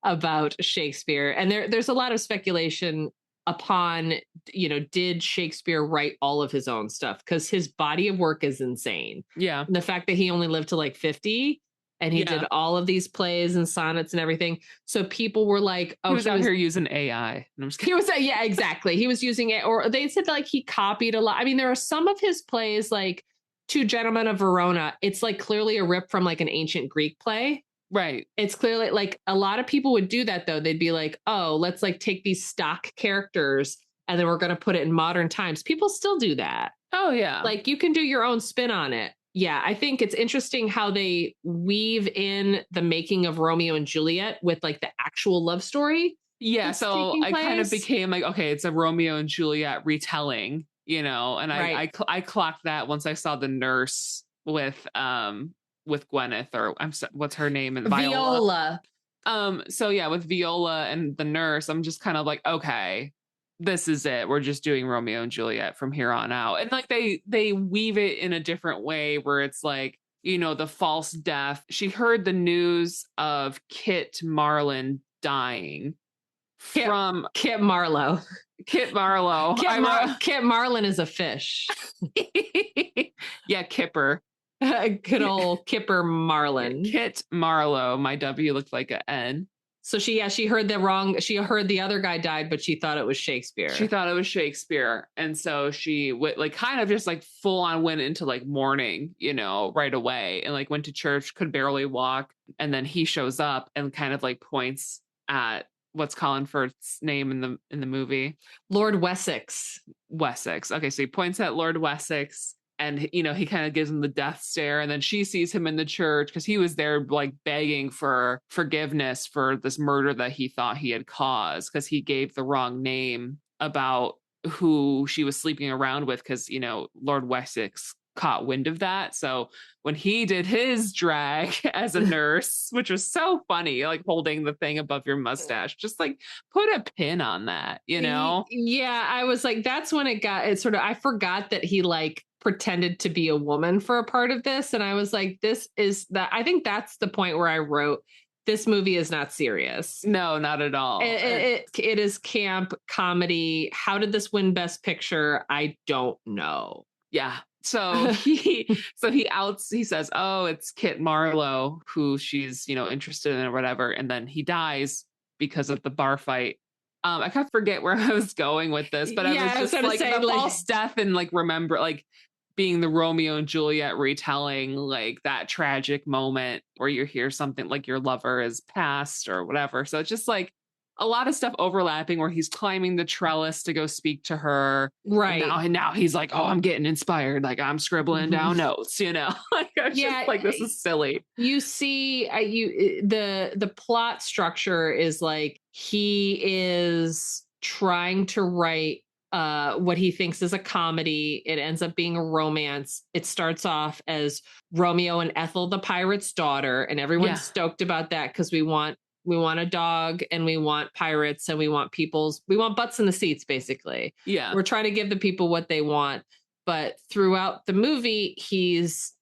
about Shakespeare. And there's a lot of speculation upon, you know, did Shakespeare write all of his own stuff? Because his body of work is insane. Yeah. And the fact that he only lived to like 50 and he did all of these plays and sonnets and everything. So people were like, oh, he was out here using AI. He was, yeah, exactly. He was using it, or they said like he copied a lot. I mean, there are some of his plays like Two Gentlemen of Verona. It's like clearly a rip from like an ancient Greek play. Right. It's clearly like a lot of people would do that though. They'd be like, oh, let's like take these stock characters and then we're going to put it in modern times. People still do that. Oh yeah. Like you can do your own spin on it. Yeah, I think it's interesting how they weave in the making of Romeo and Juliet with like the actual love story. Yeah, That's so taking I kind of place. became like, okay, it's a Romeo and Juliet retelling, and Right. I clocked that once I saw the nurse with Gwyneth, or what's her name, and Viola. Viola. So yeah, with Viola and the nurse, I'm just kind of like, okay, this is it. We're just doing Romeo and Juliet from here on out. And like they weave it in a different way where it's like, the false death. She heard the news of Kit Marlin dying from Kit Marlowe. Kit Marlowe. Kit Marlin is a fish. Yeah, Kipper. Good old Kipper Marlin. Kit Marlowe. My W looked like an N. So she heard the other guy died, but she thought it was Shakespeare. She thought it was Shakespeare. And so she like kind of just like full on went into like mourning, right away, and like went to church, could barely walk. And then he shows up and kind of like points at what's Colin Firth's name in the movie? Lord Wessex. Wessex. Okay, so he points at Lord Wessex, and he kind of gives him the death stare, and then she sees him in the church because he was there like begging for forgiveness for this murder that he thought he had caused because he gave the wrong name about who she was sleeping around with, because Lord Wessex caught wind of that. So when he did his drag as a nurse, which was so funny, like holding the thing above your mustache, just like put a pin on that, Yeah, I was like, that's when it sort of, I forgot that he like pretended to be a woman for a part of this. And I was like, I think that's the point where I wrote, this movie is not serious. No, not at all. It is camp comedy. How did this win Best Picture? I don't know. Yeah. So he says, oh, it's Kit Marlowe who she's, interested in or whatever. And then he dies because of the bar fight. I kind of forget where I was going with this, but I was just like the false death and like remember like being the Romeo and Juliet retelling, like that tragic moment where you hear something like your lover is passed or whatever. So it's just like a lot of stuff overlapping where he's climbing the trellis to go speak to her. Right. And now he's like, oh, I'm getting inspired. Like I'm scribbling down notes, like just like, this is silly. You see, the plot structure is like, he is trying to write what he thinks is a comedy. It ends up being a romance. It starts off as Romeo and Ethel, the pirate's daughter, and everyone's stoked about that because we want a dog and we want pirates and we want butts in the seats, basically. Yeah. We're trying to give the people what they want. But throughout the movie, he's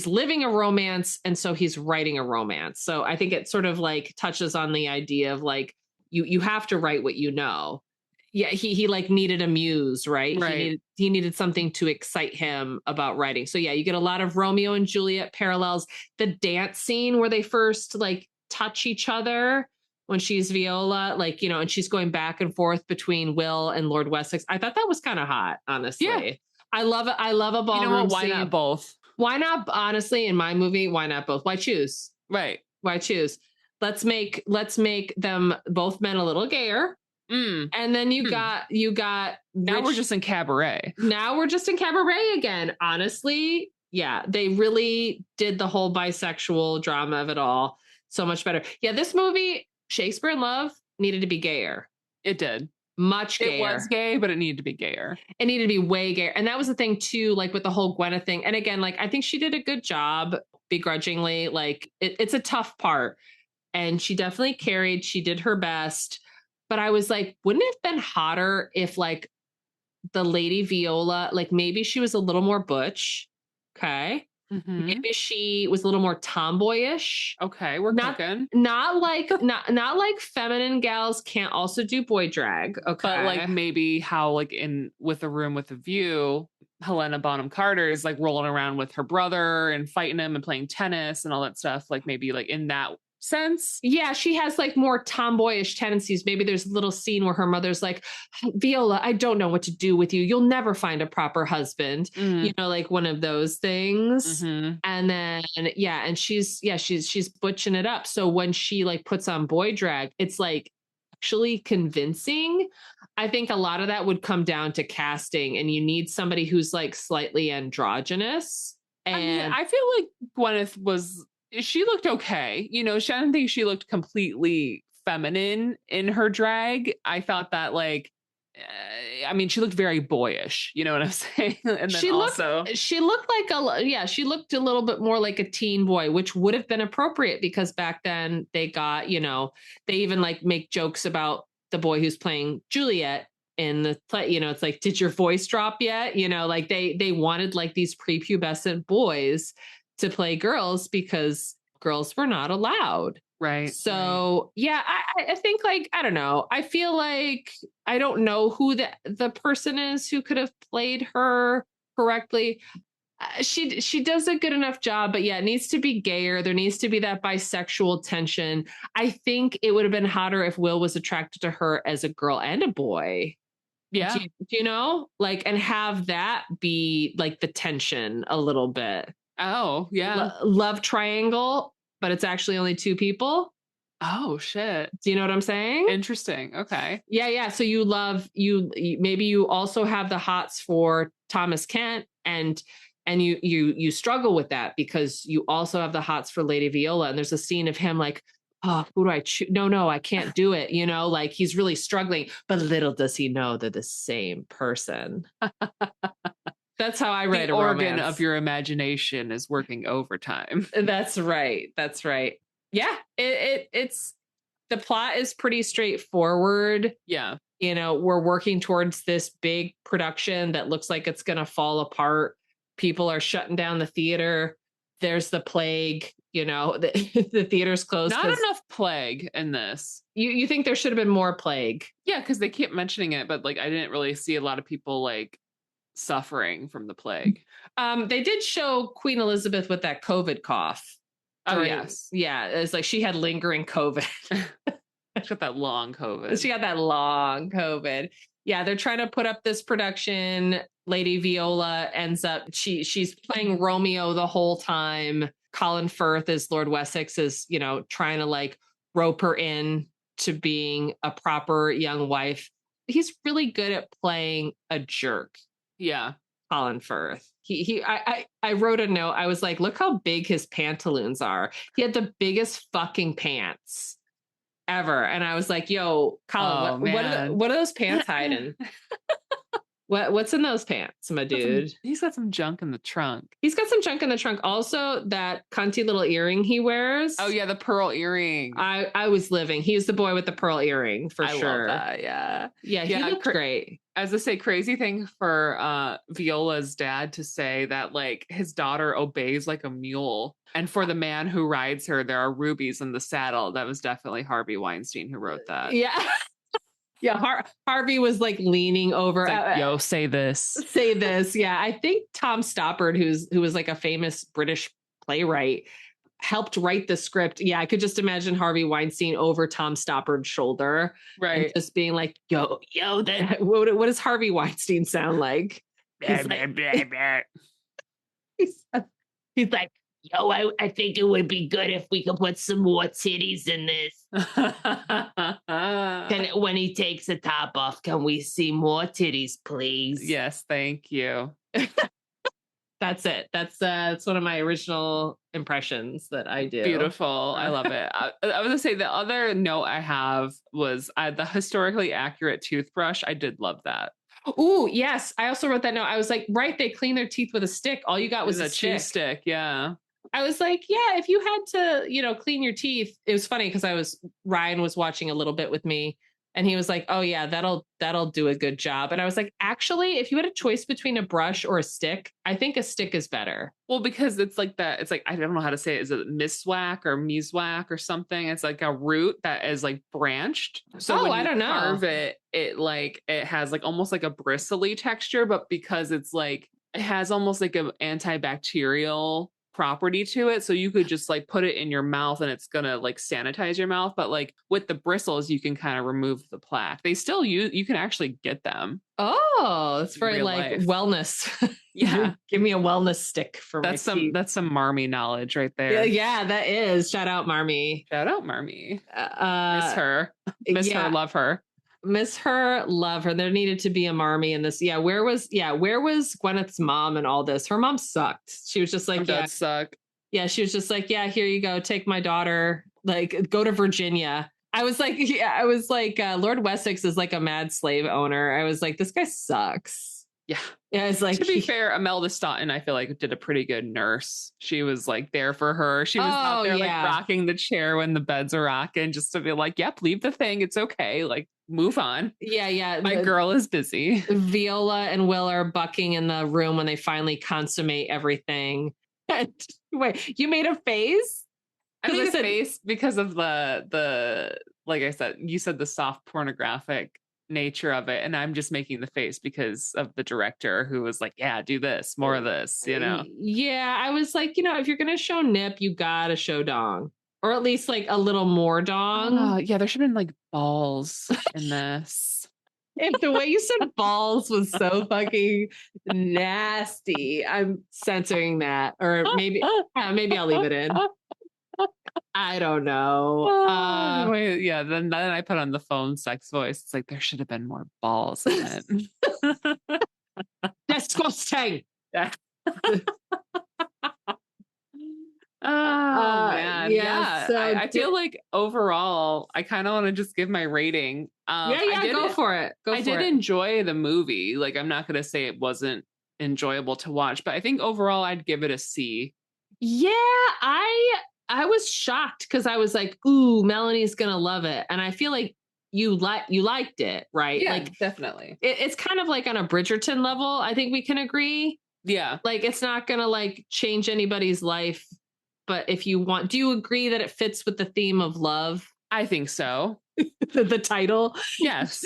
living a romance. And so he's writing a romance. So I think it sort of like touches on the idea of like, you have to write what you know. Yeah. He like needed a muse, right? He needed something to excite him about writing. So yeah, you get a lot of Romeo and Juliet parallels. The dance scene where they first like touch each other when she's Viola, like, and she's going back and forth between Will and Lord Wessex. I thought that was kind of hot, honestly. Yeah. I love it. I love a ballroom Why scene. not both? Why not? Honestly, in my movie, why not both? Why choose? Right. Why choose? Let's make them both men a little gayer. And then you got now we're just in cabaret. Now we're just in cabaret again. Honestly, yeah, they really did the whole bisexual drama of it all so much better. Yeah, this movie, Shakespeare in Love, needed to be gayer. It did. Much gayer. It was gay, but it needed to be gayer. It needed to be way gayer. And that was the thing too, like with the whole Gwyneth thing. And again, like I think she did a good job, begrudgingly. Like it's a tough part. And she definitely carried, she did her best. But I was like, wouldn't it have been hotter if like the lady Viola, like maybe she was a little more butch. Okay. Mm-hmm. Maybe she was a little more tomboyish. Okay, we're cooking. Not like feminine gals can't also do boy drag. Okay, but like maybe how like in With a Room with a View, Helena Bonham Carter is like rolling around with her brother and fighting him and playing tennis and all that stuff. Like maybe like in that sense. Yeah, she has like more tomboyish tendencies. Maybe there's a little scene where her mother's like, Viola, I don't know what to do with you. You'll never find a proper husband. Like one of those things. Mm-hmm. And then and she's butching it up. So when she like puts on boy drag, it's like actually convincing. I think a lot of that would come down to casting, and you need somebody who's like slightly androgynous. And I feel like she looked okay. I don't think she looked completely feminine in her drag. I thought that she looked very boyish. You know what I'm saying? And then she looked like she looked a little bit more like a teen boy, which would have been appropriate because back then they got, they even make jokes about the boy who's playing Juliet in the play. It's like, did your voice drop yet? They wanted these prepubescent boys to play girls because girls were not allowed. Right. So yeah, I think I don't know. I feel like I don't know who the person is who could have played her correctly. She does a good enough job, but yeah, it needs to be gayer. There needs to be that bisexual tension. I think it would have been hotter if Will was attracted to her as a girl and a boy. Yeah. And have that be the tension a little bit. Oh, yeah. Love triangle, but it's actually only two people. Oh, shit. Do you know what I'm saying? Interesting. Okay. Yeah. So maybe you also have the hots for Thomas Kent and you struggle with that because you also have the hots for Lady Viola. And there's a scene of him oh, who do I choose? No, I can't do it. He's really struggling, but little does he know they're the same person. That's how I read the a organ romance. Of your imagination is working overtime. That's right. Yeah, it's the plot is pretty straightforward. Yeah. We're working towards this big production that looks like it's going to fall apart. People are shutting down the theater. There's the plague, the theater's closed. Not enough plague in this. You think there should have been more plague? Yeah, because they keep mentioning it, but I didn't really see a lot of people suffering from the plague. They did show Queen Elizabeth with that COVID cough. Oh, yes. Yeah, it's she had lingering COVID. She got that long COVID. Yeah, they're trying to put up this production. Lady Viola ends up, she's playing Romeo the whole time. Colin Firth as Lord Wessex is, trying to rope her in to being a proper young wife. He's really good at playing a jerk. Yeah. Colin Firth. I wrote a note. I was like, look how big his pantaloons are. He had the biggest fucking pants ever. And I was like, yo, Colin, what are those pants hiding? What's in those pants, my dude? He's got some junk in the trunk. Also, that cunty little earring he wears. Oh, yeah, the pearl earring. I was living. He's the boy with the pearl earring, for sure. Love that, yeah. Yeah, he looked great. As I say, crazy thing for Viola's dad to say that his daughter obeys like a mule. And for the man who rides her, there are rubies in the saddle. That was definitely Harvey Weinstein who wrote that. Yeah. Yeah, Harvey was leaning over. Yo, say this. Say this. Yeah, I think Tom Stoppard, who was a famous British playwright, helped write the script. Yeah, I could just imagine Harvey Weinstein over Tom Stoppard's shoulder, right? And just being like, "Yo, what does Harvey Weinstein sound like?" He's like, yo, I think it would be good if we could put some more titties in this. When he takes the top off, can we see more titties, please? Yes, thank you. That's it. That's one of my original impressions that I do. Beautiful. I love it. I was going to say the other note I have was the historically accurate toothbrush. I did love that. Ooh, yes. I also wrote that note. I was like, right, they clean their teeth with a stick. All you got was a chew stick. Yeah. I was like, yeah, if you had to, clean your teeth. It was funny because Ryan was watching a little bit with me and he was like, oh yeah, that'll do a good job. And I was like, actually, if you had a choice between a brush or a stick, I think a stick is better. Well, because it's that, it's I don't know how to say it. Is it miswak or miswak or something? It's like a root that is branched. So when I don't know. Carve it, it has almost like a bristly texture, but because it's it has almost an antibacterial property to it, so you could just put it in your mouth and it's gonna sanitize your mouth, but with the bristles you can kind of remove the plaque. They still you can actually get them. Oh, that's very wellness. Yeah. Give me a wellness stick for that's my teeth. That's some Marmy knowledge right there. Yeah, that is. Shout out Marmy. Miss her. Miss her, love her. Miss her, love her. There needed to be a Marmee in this. Where was Gwyneth's mom and all this? Her mom sucked. She was just like, that suck. Yeah, she was just like, yeah, here you go. Take my daughter. Like, go to Virginia. I was like, Lord Wessex is like a mad slave owner. I was like, this guy sucks. Yeah. Yeah, it's like, to be fair, Imelda Staunton, I feel like, did a pretty good nurse. She was like there for her. She was out there like rocking the chair when the beds are rocking, just to be like, yep, leave the thing. It's okay. Like, move on. Yeah. My girl is busy. Viola and Will are bucking in the room when they finally consummate everything. Wait, you made a face? I made a face because of the like I said, you said the soft pornographic nature of it, and I'm just making the face because of the director who was like, yeah, do this, more of this, you know. Yeah, I was like, if you're gonna show nip, you gotta show dong, or at least like a little more dong. Yeah, there should have been like balls in this. If the way you said balls was so fucking nasty, I'm censoring that, or maybe I'll leave it in. I don't know. Wait, yeah, then I put on the phone sex voice. It's like, there should have been more balls in it. Disgusting. Yeah. Man. Yeah. So I feel like overall, I kind of want to just give my rating. Go for it. I did enjoy the movie. Like, I'm not going to say it wasn't enjoyable to watch, but I think overall I'd give it a C. Yeah, I was shocked because I was like, ooh, Melanie's gonna love it. And I feel like you liked it, right? Yeah, like, definitely. It's kind of like on a Bridgerton level. I think we can agree. Yeah. Like, it's not gonna like change anybody's life. But if you want, do you agree that it fits with the theme of love? I think so. the title? Yes.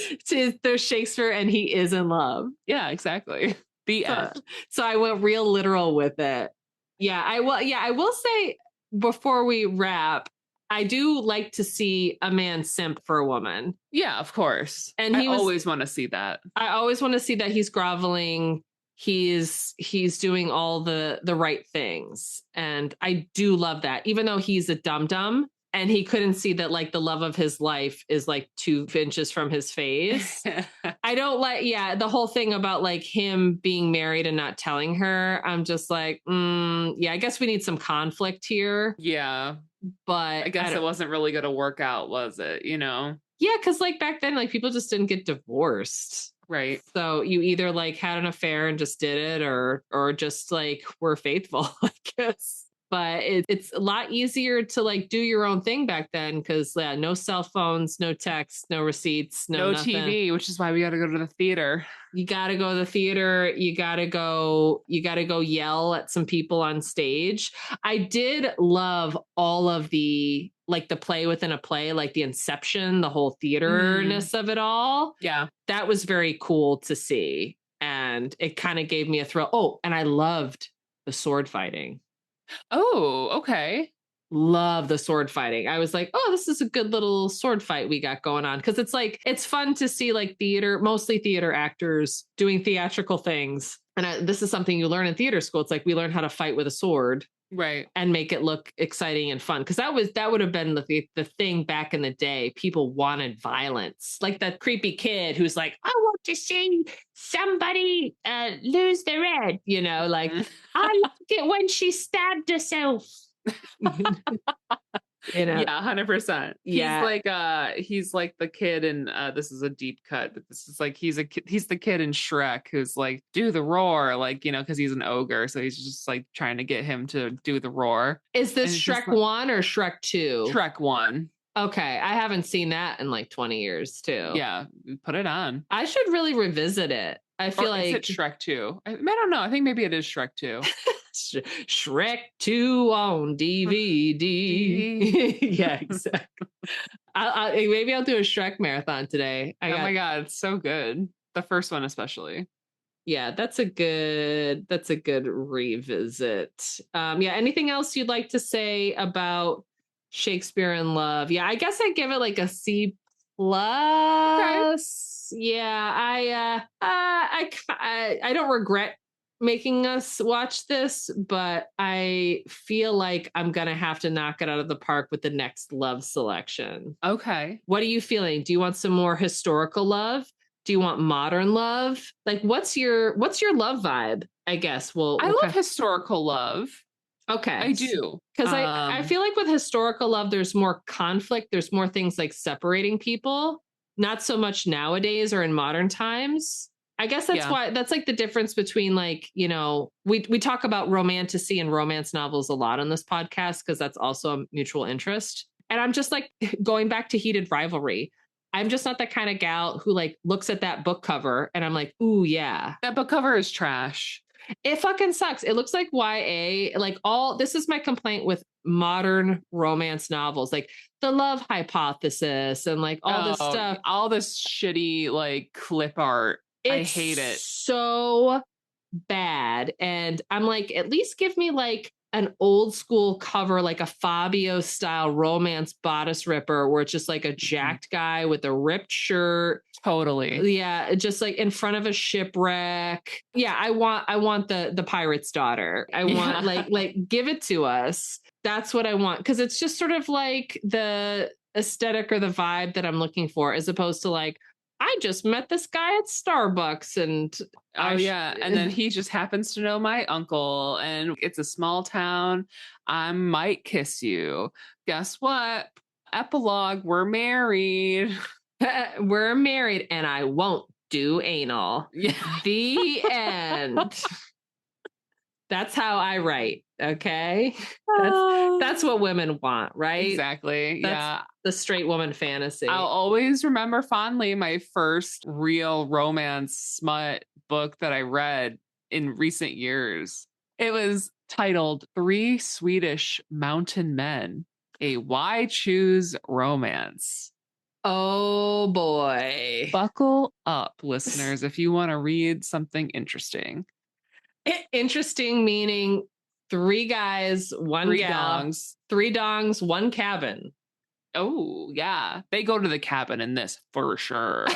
There's Shakespeare and he is in love. Yeah, exactly. The end. So I went real literal with it. Yeah, I will say, before we wrap, I do like to see a man simp for a woman. Yeah, of course. And I always want to see that. I always want to see that he's groveling. He's doing all the right things. And I do love that, even though he's a dum-dum and he couldn't see that like the love of his life is like 2 inches from his face. I don't like, the whole thing about like him being married and not telling her. I'm just like, I guess we need some conflict here. Yeah. But I guess it wasn't really going to work out, was it? You know? Yeah, because like back then, like people just didn't get divorced. Right. So you either like had an affair and just did it or just like were faithful, I guess. But it's a lot easier to like do your own thing back then because no cell phones, no texts, no receipts, no nothing. TV, which is why we got to go to the theater. You got to go to the theater. You got to go yell at some people on stage. I did love all of the like the play within a play, like the inception, the whole theater-ness of it all. Yeah. That was very cool to see. And it kind of gave me a thrill. Oh, and I loved the sword fighting. Oh, okay. Love the sword fighting. I was like, oh, this is a good little sword fight we got going on. Because it's like, it's fun to see like mostly theater actors doing theatrical things. And this is something you learn in theater school. It's like we learn how to fight with a sword. Right. And make it look exciting and fun. Because that would have been the thing back in the day. People wanted violence. Like that creepy kid who's like, I want to see somebody lose their head. You know, like, I like it when she stabbed herself. You know? Yeah, 100%. Yeah. He's like the kid in this is a deep cut, but this is like he's the kid in Shrek who's like, do the roar, like, you know, because he's an ogre, so he's just like trying to get him to do the roar. Is this Shrek 1 or Shrek 2? Shrek 1. Okay, I haven't seen that in like 20 years too. Yeah, put it on. I should really revisit it. I feel like it's Shrek 2. I don't know. I think maybe it is Shrek 2. Shrek 2 on DVD. Yeah, exactly. Maybe I'll do a Shrek marathon today. My God, it's so good. The first one especially. Yeah, that's a good revisit. Anything else you'd like to say about Shakespeare in Love? Yeah, I guess I'd give it like a C+. Okay. Yeah, I don't regret making us watch this, but I feel like I'm going to have to knock it out of the park with the next love selection. Okay. What are you feeling? Do you want some more historical love? Do you want modern love? Like, what's your love vibe? I guess. I love historical love. Okay. I do. Because I feel like with historical love, there's more conflict. There's more things like separating people. Not so much nowadays or in modern times. I guess that's why that's like the difference between like, you know, we talk about romantasy and romance novels a lot on this podcast because that's also a mutual interest. And I'm just like going back to heated rivalry. I'm just not that kind of gal who like looks at that book cover and I'm like, ooh, yeah. That book cover is trash. It fucking sucks. It looks like YA, like this is my complaint with modern romance novels, like The Love Hypothesis and like all this stuff. All this shitty like clip art. I hate it. So bad. And I'm like, at least give me like an old school cover, like a Fabio style romance bodice ripper, where it's just like a jacked guy with a ripped shirt. Totally. Yeah. Just like in front of a shipwreck. Yeah. I want the pirate's daughter. I want like give it to us. That's what I want. Cause it's just sort of like the aesthetic or the vibe that I'm looking for, as opposed to like, I just met this guy at Starbucks and and then he just happens to know my uncle and it's a small town. I might kiss you. Guess what? Epilogue, we're married. We're married and I won't do anal. Yeah. The end. That's how I write. Okay. That's what women want, right? Exactly. That's the straight woman fantasy. I'll always remember fondly my first real romance smut book that I read in recent years. It was titled 3 Swedish Mountain Men, a Why Choose Romance. Oh boy. Buckle up, listeners, if you want to read something interesting. Interesting meaning 3 guys, 1 gal, dongs. 3 dongs, 1 cabin. Oh, yeah. They go to the cabin in this for sure.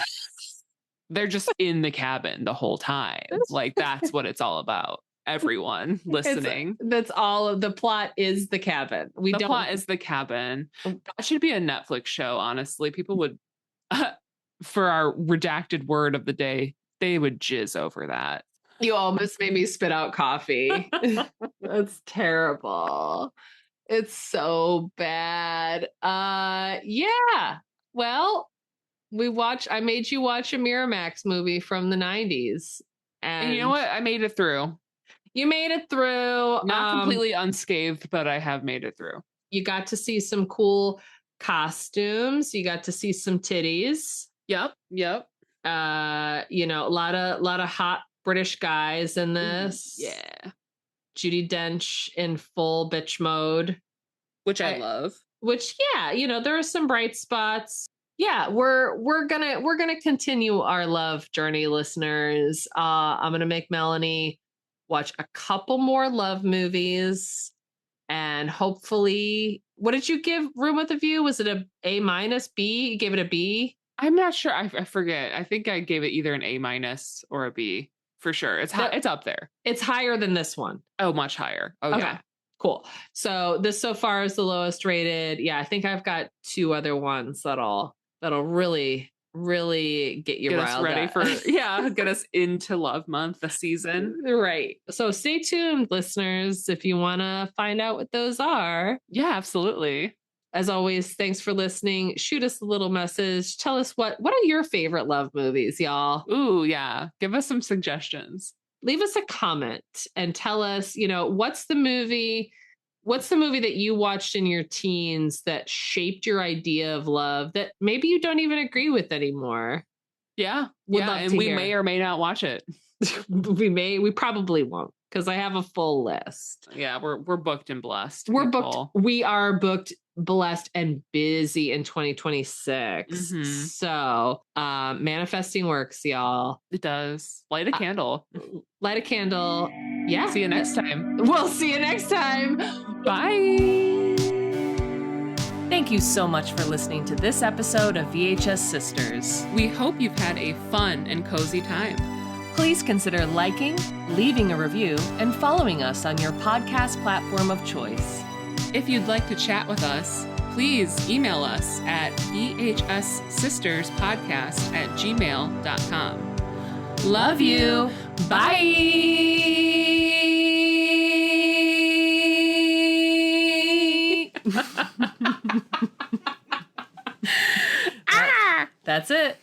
They're just in the cabin the whole time. Like, that's what it's all about. Everyone listening. That's all of the plot is the cabin. The plot is the cabin. That should be a Netflix show, honestly. People would, for our redacted word of the day, they would jizz over that. You almost made me spit out coffee. That's terrible. It's so bad. Yeah. Well, I made you watch a Miramax movie from the 90s. And you know what? I made it through. You made it through. Not completely unscathed, but I have made it through. You got to see some cool costumes. You got to see some titties. Yep. You know, a lot of hot British guys in this. Yeah. Judi Dench in full bitch mode. Which I love. Which, yeah, you know, there are some bright spots. Yeah, we're gonna continue our love journey, listeners. I'm gonna make Melanie watch a couple more love movies. And hopefully, what did you give Room with a View? Was it a A-, B? You gave it a B? I'm not sure. I forget. I think I gave it either an A- or a B. For sure. It's up there. It's higher than this one. Oh, much higher. Oh, okay. Yeah. Cool. So this so far is the lowest rated. Yeah, I think I've got 2 other ones that'll really, really get you riled ready up. Get us into Love Month, the season. Right. So stay tuned, listeners, if you want to find out what those are. Yeah, absolutely. As always, thanks for listening. Shoot us a little message. Tell us what are your favorite love movies, y'all? Ooh, yeah. Give us some suggestions. Leave us a comment and tell us, you know, what's the movie that you watched in your teens that shaped your idea of love that maybe you don't even agree with anymore? Yeah. And we may or may not watch it. We probably won't, because I have a full list. Yeah, we're booked and blessed. We are booked, blessed, and busy in 2026. Mm-hmm. So manifesting works, y'all. It does. Light a candle. Light a candle. Yeah. See you next time. We'll see you next time. Bye. Thank you so much for listening to this episode of VHS Sisters. We hope you've had a fun and cozy time. Please consider liking, leaving a review, and following us on your podcast platform of choice. If you'd like to chat with us, please email us at VHSsisterspodcast@gmail.com. Love you. Bye. That's it.